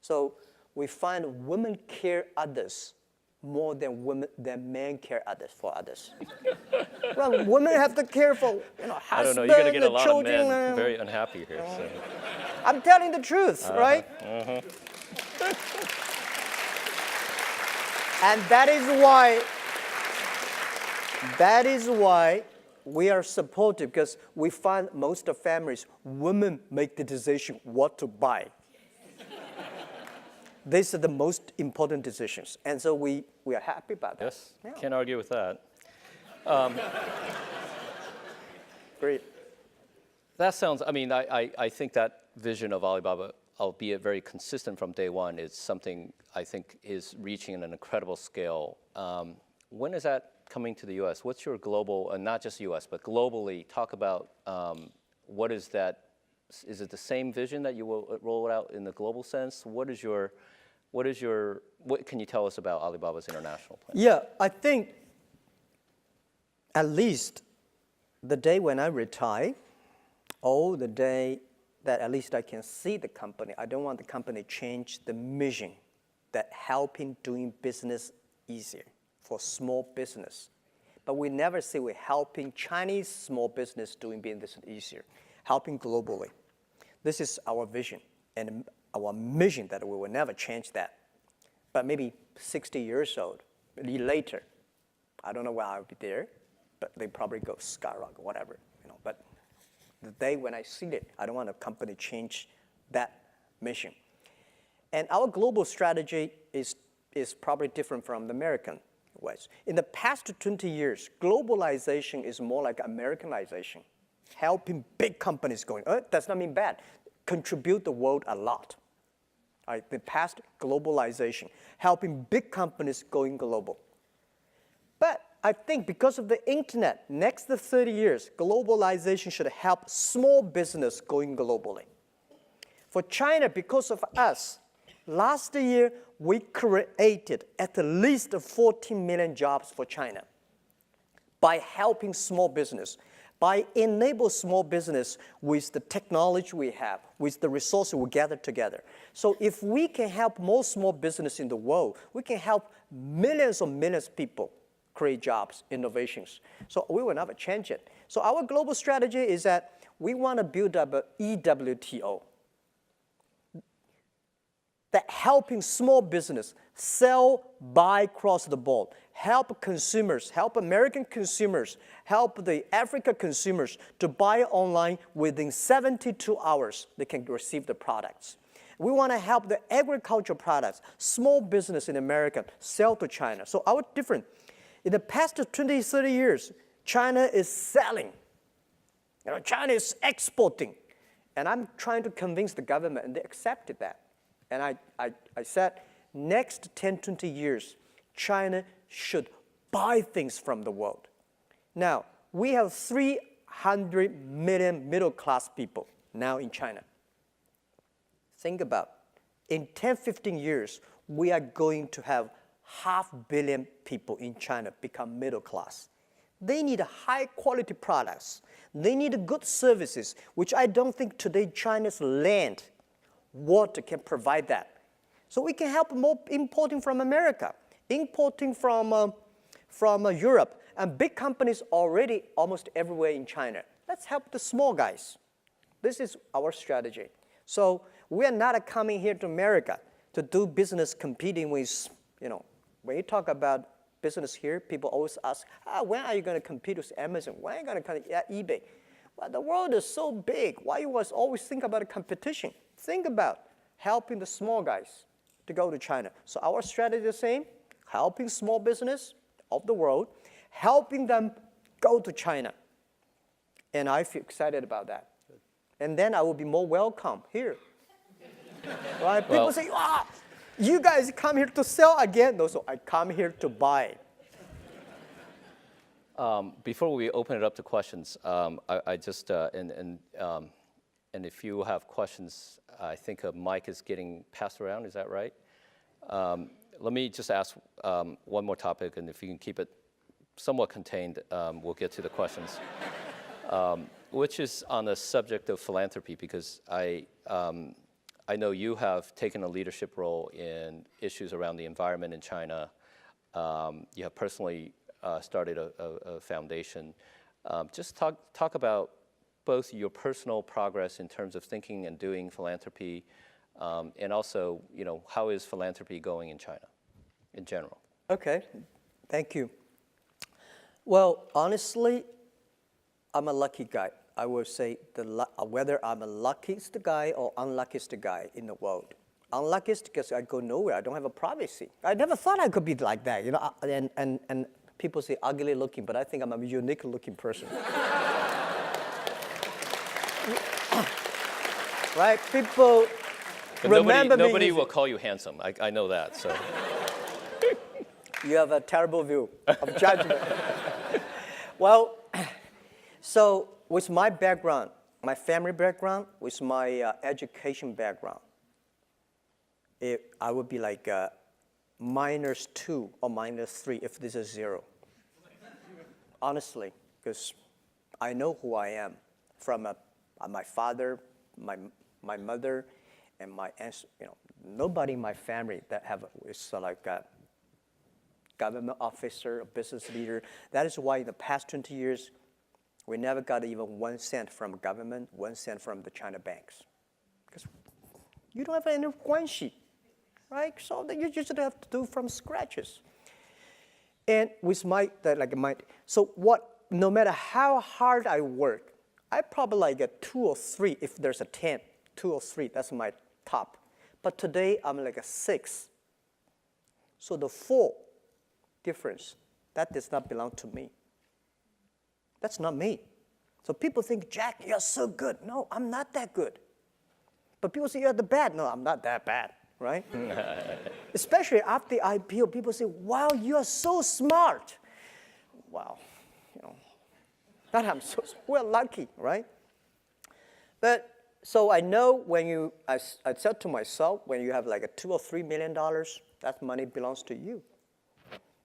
So we find women care others more than men care others for others. Well, women have to care for husband, I don't know. You're going to get a lot children, of men very unhappy here. So. I'm telling the truth, right? And that is why we are supportive, because we find most of families, women make the decision what to buy. These are the most important decisions. And so we are happy about that. Yes, Yeah. can't argue with that. Great. That sounds, I think that vision of Alibaba, albeit very consistent from day one, is something I think is reaching an incredible scale. When is that coming to the US? What's your global, and not just US, but globally, talk about what is that? Is it the same vision that you will roll it out in the global sense? What can you tell us about Alibaba's international plan? Yeah, I think at least the day when I retire, or the day that at least I can see the company, I don't want the company to change the mission that helping doing business easier for small business. But we never say we're helping Chinese small business doing business easier, helping globally. This is our vision and our mission that we will never change that. But maybe 60 years old, later, I don't know where I'll be there, but they probably go skyrocket, whatever. But the day when I see it, I don't want a company change that mission. And our global strategy is probably different from the American ways. In the past 20 years, globalization is more like Americanization, helping big companies going, does not mean bad, contribute the world a lot. Right? The past globalization, helping big companies going global. But I think because of the internet, next 30 years, globalization should help small business going globally. For China, because of us, last year we created at least 14 million jobs for China by helping small business, by enable small business with the technology we have, with the resources we gather together. So if we can help more small business in the world, we can help millions of people create jobs, innovations. So we will never change it. So our global strategy is that we want to build up an EWTO, that helping small business sell, buy across the board, help consumers, help American consumers, help the African consumers to buy online within 72 hours, they can receive the products. We want to help the agricultural products, small business in America, sell to China. So our different, in the past 20, 30 years, China is selling. China is exporting. And I'm trying to convince the government, and they accepted that. And I said, next 10, 20 years, China should buy things from the world. Now, we have 300 million middle-class people now in China. Think about, in 10, 15 years, we are going to have 500 million people in China become middle class. They need high-quality products. They need good services, which I don't think today China's land, water can provide that. So we can help more importing from America, importing from Europe, and big companies already almost everywhere in China. Let's help the small guys. This is our strategy. So we are not coming here to America to do business competing with, when you talk about business here, people always ask, when are you going to compete with Amazon? When are you going to compete with eBay? Well, the world is so big. Why you always think about a competition? Think about helping the small guys to go to China. So our strategy is the same, helping small business of the world, helping them go to China. And I feel excited about that. And then I will be more welcome here. Right? People say, you guys come here to sell again? No, so I come here to buy. Before we open it up to questions, I just, and if you have questions, I think a mic is getting passed around, is that right? Let me just ask one more topic, and if you can keep it somewhat contained, we'll get to the questions. Which is on the subject of philanthropy, because I know you have taken a leadership role in issues around the environment in China. You have personally started a foundation. Just talk about both your personal progress in terms of thinking and doing philanthropy, and also, how is philanthropy going in China in general? Okay, thank you. Well, honestly, I'm a lucky guy. I would say whether I'm the luckiest guy or unluckiest guy in the world. Unluckiest because I go nowhere. I don't have a privacy. I never thought I could be like that. And people say ugly looking, but I think I'm a unique looking person. Right? People remember me. Nobody will call you handsome. I know that. So. You have a terrible view of judgment. Well, so with my background, my family background, with my education background, I would be like -2 or -3 if this is 0. Honestly, because I know who I am from my father, my mother, and my aunts. Nobody in my family that is like government officer, a business leader. That is why in the past 20 years, we never got even 1 cent from government, 1 cent from the China banks. Because you don't have any guanxi, right? So you just have to do from scratches. And with no matter how hard I work, I probably like a 2 or 3, if there's a 10, 2 or 3, that's my top. But today, I'm like a 6. So the 4 difference, that does not belong to me. That's not me. So people think, Jack, you're so good. No, I'm not that good. But people say, you're the bad. No, I'm not that bad, right? Especially after the IPO, people say, wow, you are so smart. Wow, that I'm so, we're lucky, right? But so I know I said to myself, when you have like a $2 or $3 million, that money belongs to you.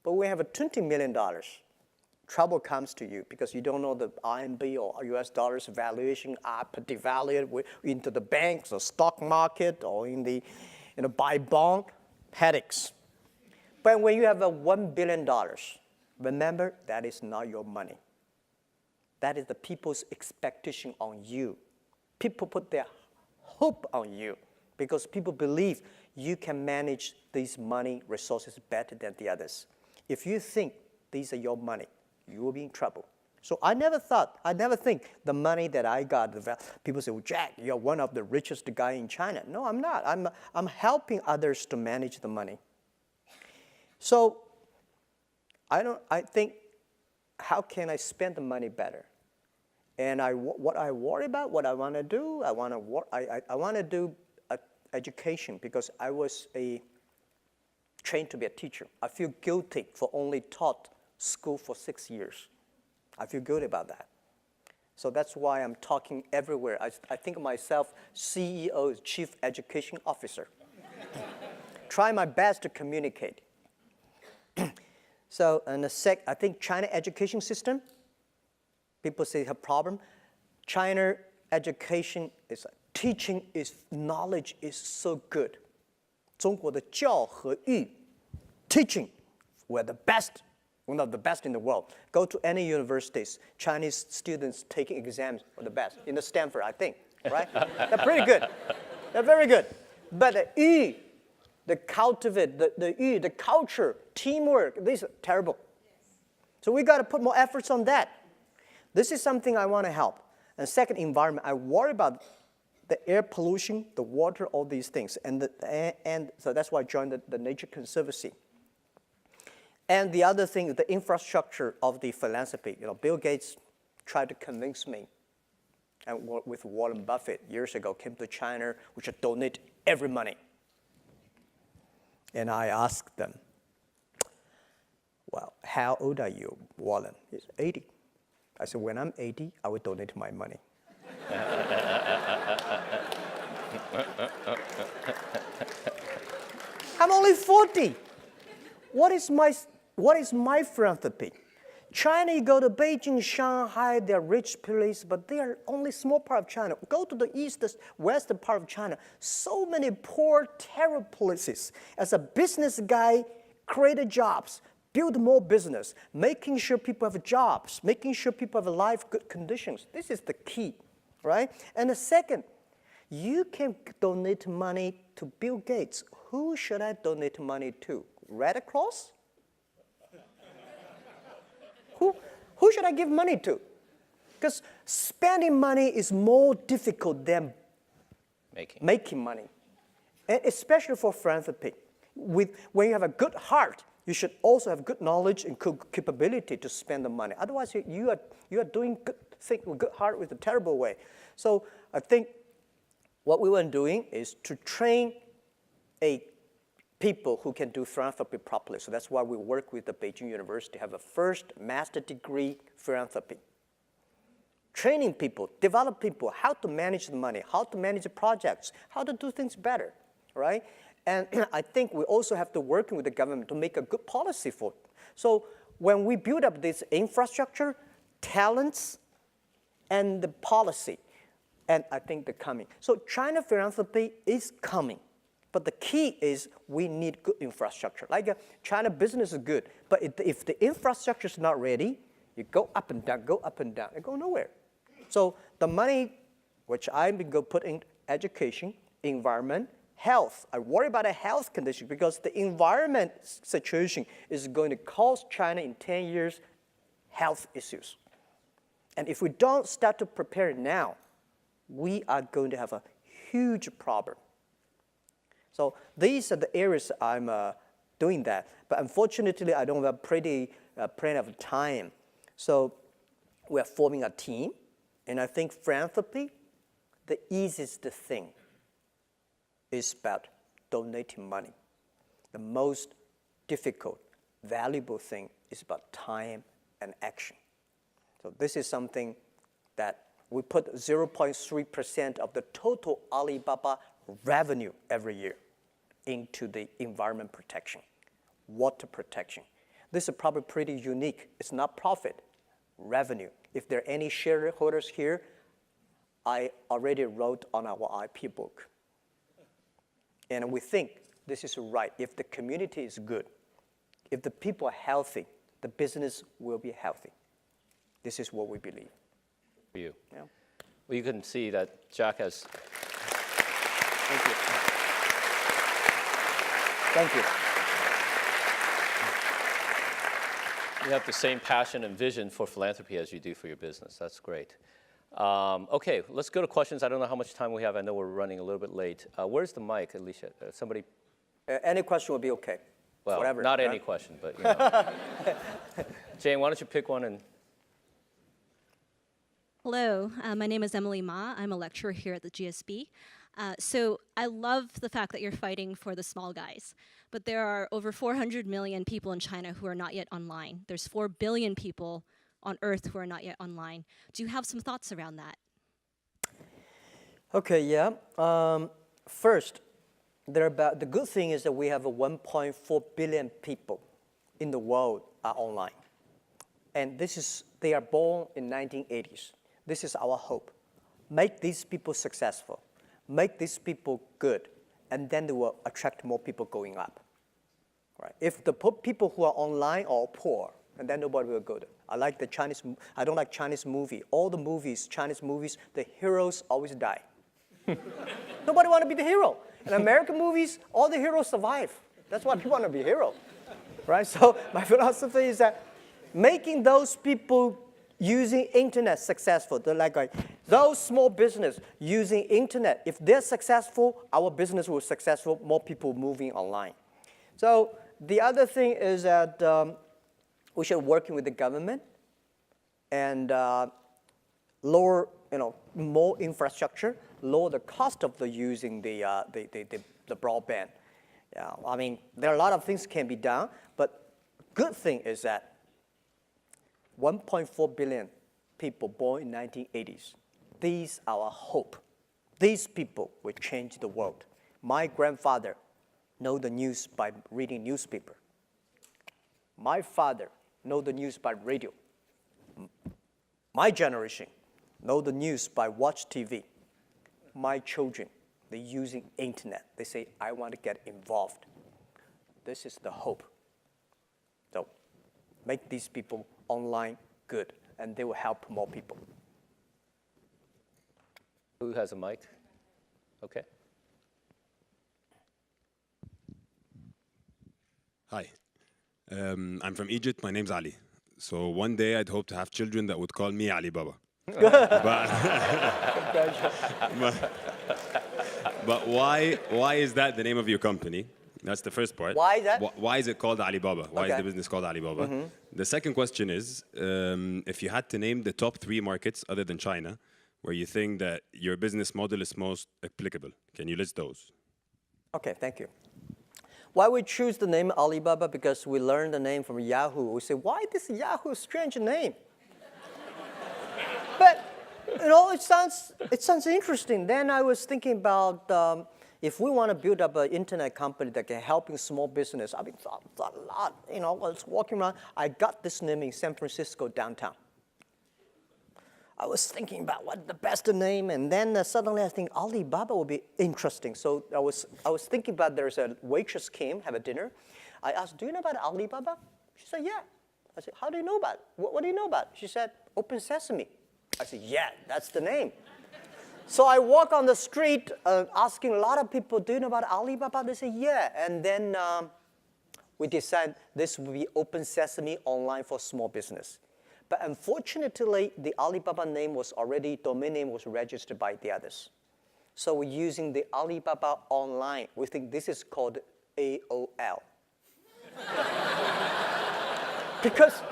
But when you have a $20 million, trouble comes to you because you don't know the RMB or US dollars valuation up, devalued into the banks or stock market or buy bond, headaches. But when you have a $1 billion, remember, that is not your money. That is the people's expectation on you. People put their hope on you because people believe you can manage these money resources better than the others. If you think these are your money, you will be in trouble. So I never think the money that I got, people say, well, Jack, you're one of the richest guy in China. No, I'm not. I'm helping others to manage the money. So I think, how can I spend the money better? And what I worry about, what I want to do, I want to do education because I was trained to be a teacher. I feel guilty for only taught school for 6 years. I feel good about that. So that's why I'm talking everywhere. I think of myself CEO, Chief Education Officer. Try my best to communicate. So, and I think China education system, people say have problem. China education teaching knowledge is so good. 中国的教和育 teaching, we're the best, one of the best in the world. Go to any universities, Chinese students taking exams are the best. In the Stanford, I think, right? They're pretty good. They're very good. But the cultivate, the culture, teamwork, these are terrible. So we got to put more efforts on that. This is something I want to help. And second, environment. I worry about the air pollution, the water, all these things. And so that's why I joined the Nature Conservancy. And the other thing is the infrastructure of the philanthropy. Bill Gates tried to convince me, and with Warren Buffett years ago, came to China, we should donate every money. And I asked them, well, how old are you, Warren? He's 80. I said, when I'm 80, I will donate my money. I'm only 40. What is my philanthropy? China, you go to Beijing, Shanghai, they're rich places, but they are only small part of China. Go to the western part of China, so many poor, terrible places. As a business guy, create jobs, build more business, making sure people have jobs, making sure people have life, good conditions. This is the key, right? And the second, you can donate money to Bill Gates. Who should I donate money to? Red Cross? Who should I give money to? Because spending money is more difficult than making money, and especially for philanthropy. When you have a good heart, you should also have good knowledge and capability to spend the money. Otherwise, you are doing good thing with good heart with a terrible way. So I think what we were doing is to train people who can do philanthropy properly. So that's why we work with the Beijing University to have a first master degree philanthropy. Training people, develop people, how to manage the money, how to manage the projects, how to do things better, right? And I think we also have to work with the government to make a good policy for it. So when we build up this infrastructure, talents, and the policy, and I think they're coming. So China philanthropy is coming. But the key is we need good infrastructure. Like China business is good, but if the infrastructure is not ready, you go up and down, go up and down, and go nowhere. So the money which I'm going to put in education, environment, health. I worry about the health condition because the environment situation is going to cause China in 10 years health issues. And if we don't start to prepare now, we are going to have a huge problem. So these are the areas I'm doing that. But unfortunately, I don't have pretty plenty of time. So we are forming a team. And I think philanthropy, the easiest thing is about donating money. The most difficult, valuable thing is about time and action. So this is something that we put 0.3% of the total Alibaba revenue every year into the environment protection, water protection. This is probably pretty unique. It's not profit, revenue. If there are any shareholders here, I already wrote on our IP book. And we think this is right. If the community is good, if the people are healthy, the business will be healthy. This is what we believe. For you. Yeah. Well, you can see that Jack has. Thank you. Thank you. You have the same passion and vision for philanthropy as you do for your business. That's great. Okay, let's go to questions. I don't know how much time we have. I know we're running a little bit late. Where's the mic, Alicia? Somebody? Any question will be okay. Well, whatever, not right? any question, but you know. Jane, why don't you pick one and. Hello, my name is Emily Ma. I'm a lecturer here at the GSB. So I love the fact that you're fighting for the small guys, but there are over 400 million people in China who are not yet online. There's 4 billion people on Earth who are not yet online. Do you have some thoughts around that? Okay, yeah. First, the good thing is that we have 1.4 billion people in the world are online. And they are born in 1980s. This is our hope. Make these people successful. Make these people good. And then they will attract more people going up. Right? If the people who are online are poor, and then nobody will go there. I don't like Chinese movie. All the movies, Chinese movies, the heroes always die. Nobody want to be the hero. In American movies, all the heroes survive. That's why people want to be a hero. Right? So my philosophy is that making those people using internet successful, those small business using internet, if they're successful, our business will be successful, more people moving online. So the other thing is that we should work with the government and lower, more infrastructure, lower the cost of using the broadband. Yeah, I mean, there are a lot of things can be done, but good thing is that 1.4 billion people born in 1980s. These are our hope. These people will change the world. My grandfather know the news by reading newspaper. My father know the news by radio. My generation know the news by watch TV. My children, they're using internet. They say, I want to get involved. This is the hope. So make these people online good, and they will help more people. Who has a mic? Okay. Hi, I'm from Egypt. My name's Ali. So one day I'd hope to have children that would call me Alibaba. But why is that the name of your company? That's the first part. Why is that? Why is it called Alibaba? Why is Okay. the business called Alibaba? The second question is, if you had to name the top 3 markets other than China, where you think that your business model is most applicable, can you list those? Okay, thank you. Why we choose the name Alibaba? Because we learned the name from Yahoo. We say, why this Yahoo strange name? But it sounds interesting. Then I was thinking about if we want to build up an internet company that can help in small business. I mean, thought a lot. I was walking around. I got this name in San Francisco downtown. I was thinking about what the best name, and then suddenly I think Alibaba would be interesting. So I was thinking about there's a waitress came, have a dinner. I asked, do you know about Alibaba? She said, yeah. I said, how do you know about it? What do you know about it? She said, Open Sesame. I said, yeah, that's the name. So I walk on the street asking a lot of people, do you know about Alibaba? They say, yeah. And then we decided this will be Open Sesame online for small business. But unfortunately, the Alibaba name was already, domain name was registered by the others. So we're using the Alibaba online. We think this is called AOL. because,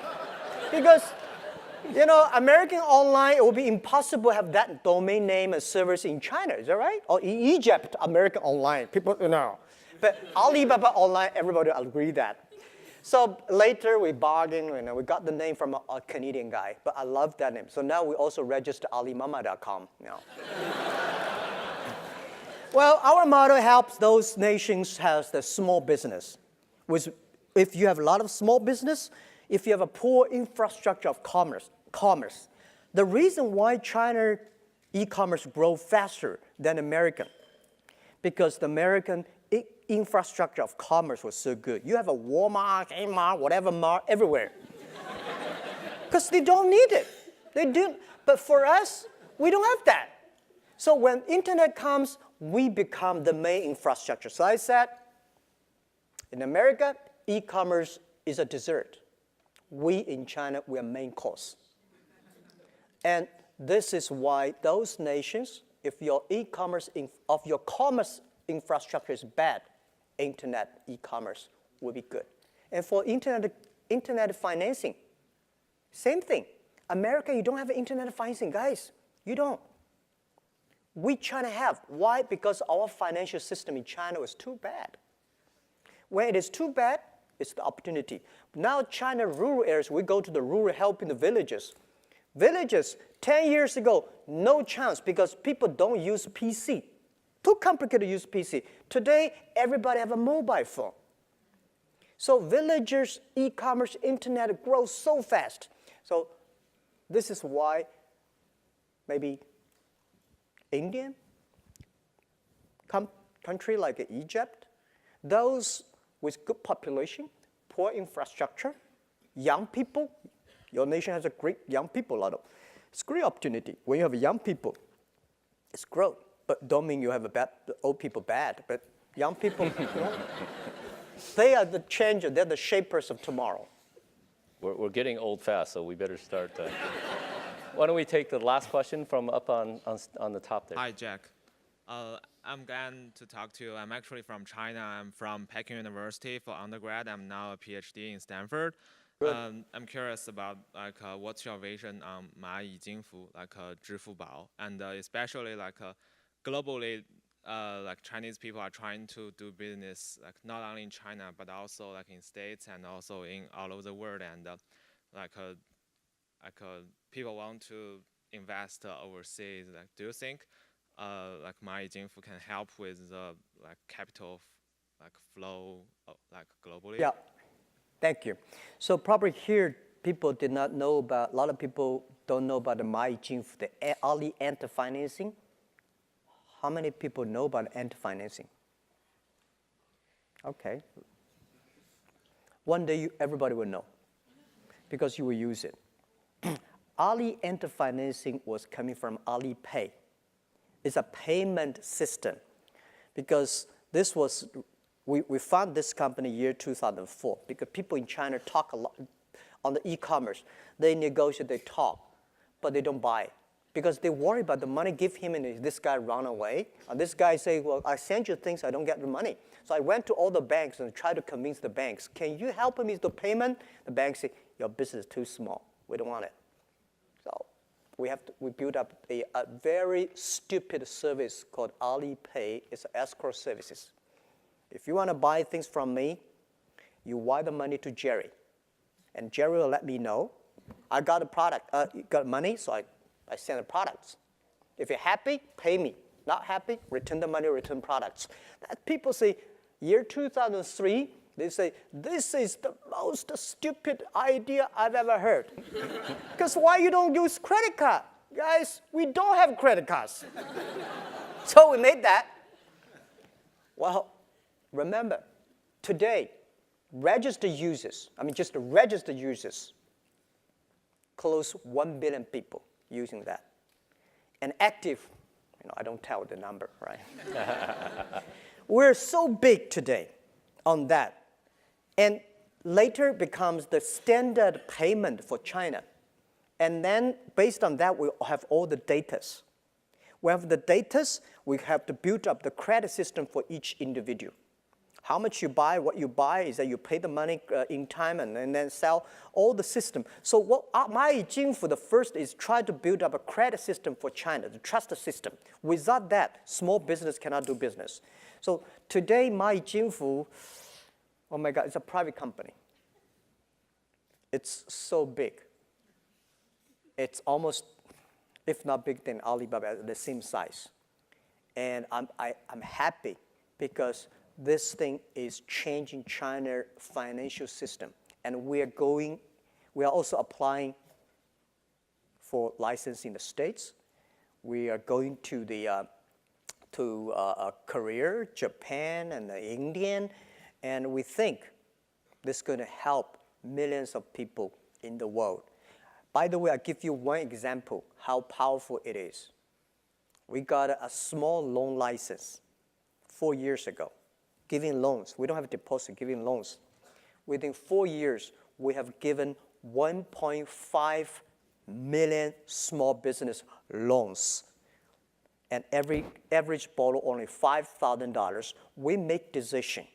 you know, American online, it would be impossible to have that domain name and servers in China, is that right? Or in Egypt, American online, people, you know. But Alibaba online, everybody agree that. So later we bargained, you know, we got the name from a Canadian guy, but I love that name. So now we also register alimama.com. You know. Well, our model helps those nations have the small business. If you have a lot of small business, if you have a poor infrastructure of commerce, the reason why China e-commerce grow faster than American, because the American infrastructure of commerce was so good. You have a Walmart, Kmart, whatever mart everywhere. Because they don't need it. They do. But for us, we don't have that. So when internet comes, we become the main infrastructure. So I said, in America, e-commerce is a dessert. We in China, we are main course. And this is why those nations, if your e-commerce, of your commerce infrastructure is bad, internet e-commerce will be good. And for internet financing, same thing. America, you don't have internet financing, guys. You don't. We China have. Why? Because our financial system in China was too bad. When it is too bad, it's the opportunity. Now China rural areas, we go to the rural helping the villages. Villages, 10 years ago, no chance because people don't use PC. Too complicated to use PC. Today, everybody have a mobile phone. So villagers, e-commerce, internet grows so fast. So this is why maybe Indian country like Egypt, those with good population, poor infrastructure, young people, your nation has a great young people, it's a great opportunity. When you have young people, it's growth. But don't mean you have old people bad, but young people, you know, they are the changer, they're the shapers of tomorrow. We're getting old fast, so we better start. Why don't we take the last question from up on the top there? Hi, Jack. I'm glad to talk to you. I'm actually from China. I'm from Peking University for undergrad. I'm now a PhD in Stanford. I'm curious about what's your vision on 蚂蚁金服,支付宝, and especially globally, Chinese people are trying to do business not only in China but also in States and also in all over the world, and people want to invest overseas. Do you think 蚂蚁金服 can help with the capital flow globally? Yeah, thank you. So probably here people did not know about. A lot of people don't know about the 蚂蚁金服, the early enter financing. How many people know about enter financing? Okay. One day everybody will know because you will use it. Ali enter financing was coming from Alipay. It's a payment system because this was, we found this company year 2004 because people in China talk a lot on the e-commerce. They negotiate, they talk, but they don't buy because they worry about the money give him and this guy run away. And this guy say, well, I send you things, I don't get the money. So I went to all the banks and tried to convince the banks, can you help me with the payment? The banks say, your business is too small. We don't want it. So we built up a very stupid service called Alipay. It's escrow services. If you want to buy things from me, you wire the money to Jerry. And Jerry will let me know. I got a product, got money, so I send the products. If you're happy, pay me. Not happy, return the money, return products. That people say, year 2003, they say, this is the most stupid idea I've ever heard. Because why you don't use credit card? guys, we don't have credit cards. So we made that. Well, remember, today, registered users, just the registered users, close 1 billion people using that. And active, I don't tell the number, right? We're so big today on that. And later becomes the standard payment for China. And then based on that, we have all the datas. We have the datas, we have to build up the credit system for each individual. How much you buy, what you buy is that you pay the money in time and then sell all the system. So what my for the first is try to build up a credit system for China, the trust system. Without that, small business cannot do business. So today, oh my God, it's a private company. It's so big. It's almost, if not bigger than Alibaba, the same size. And I'm happy because this thing is changing China's financial system. And we are also applying for license in the States. We are going to Korea, Japan, and India. And we think this is going to help millions of people in the world. By the way, I'll give you one example how powerful it is. We got a small loan license 4 years ago, giving loans. We don't have a deposit, giving loans. Within 4 years, we have given 1.5 million small business loans. And every average borrow only $5,000. We make decision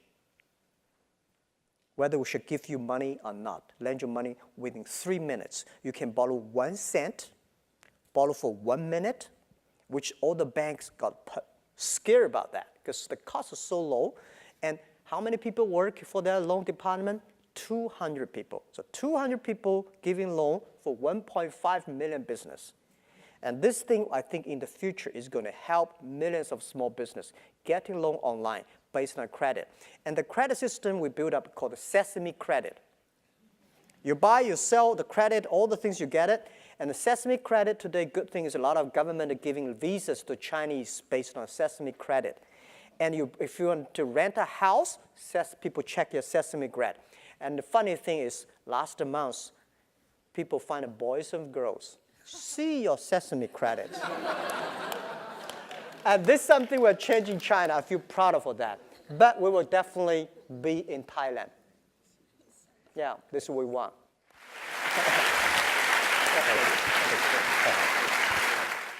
whether we should give you money or not, lend you money within 3 minutes. You can borrow 1 cent, borrow for 1 minute, which all the banks got scared about that because the cost is so low. And how many people work for their loan department? 200 people. So 200 people giving loan for 1.5 million business. And this thing, I think, in the future is going to help millions of small business getting loan online based on credit. And the credit system we built up called the Sesame Credit. You buy, you sell the credit, all the things you get it. And the Sesame Credit today, good thing is a lot of government are giving visas to Chinese based on Sesame Credit. And if you want to rent a house, people check your Sesame Credit. And the funny thing is, last month, people find boys and girls. See your Sesame Credit. And this is something we're changing China. I feel proud of that. But we will definitely be in Thailand. Yeah, this is what we want.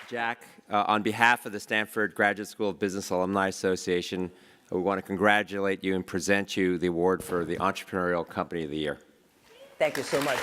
Jack, on behalf of the Stanford Graduate School of Business Alumni Association, we want to congratulate you and present you the award for the Entrepreneurial Company of the Year. Thank you so much.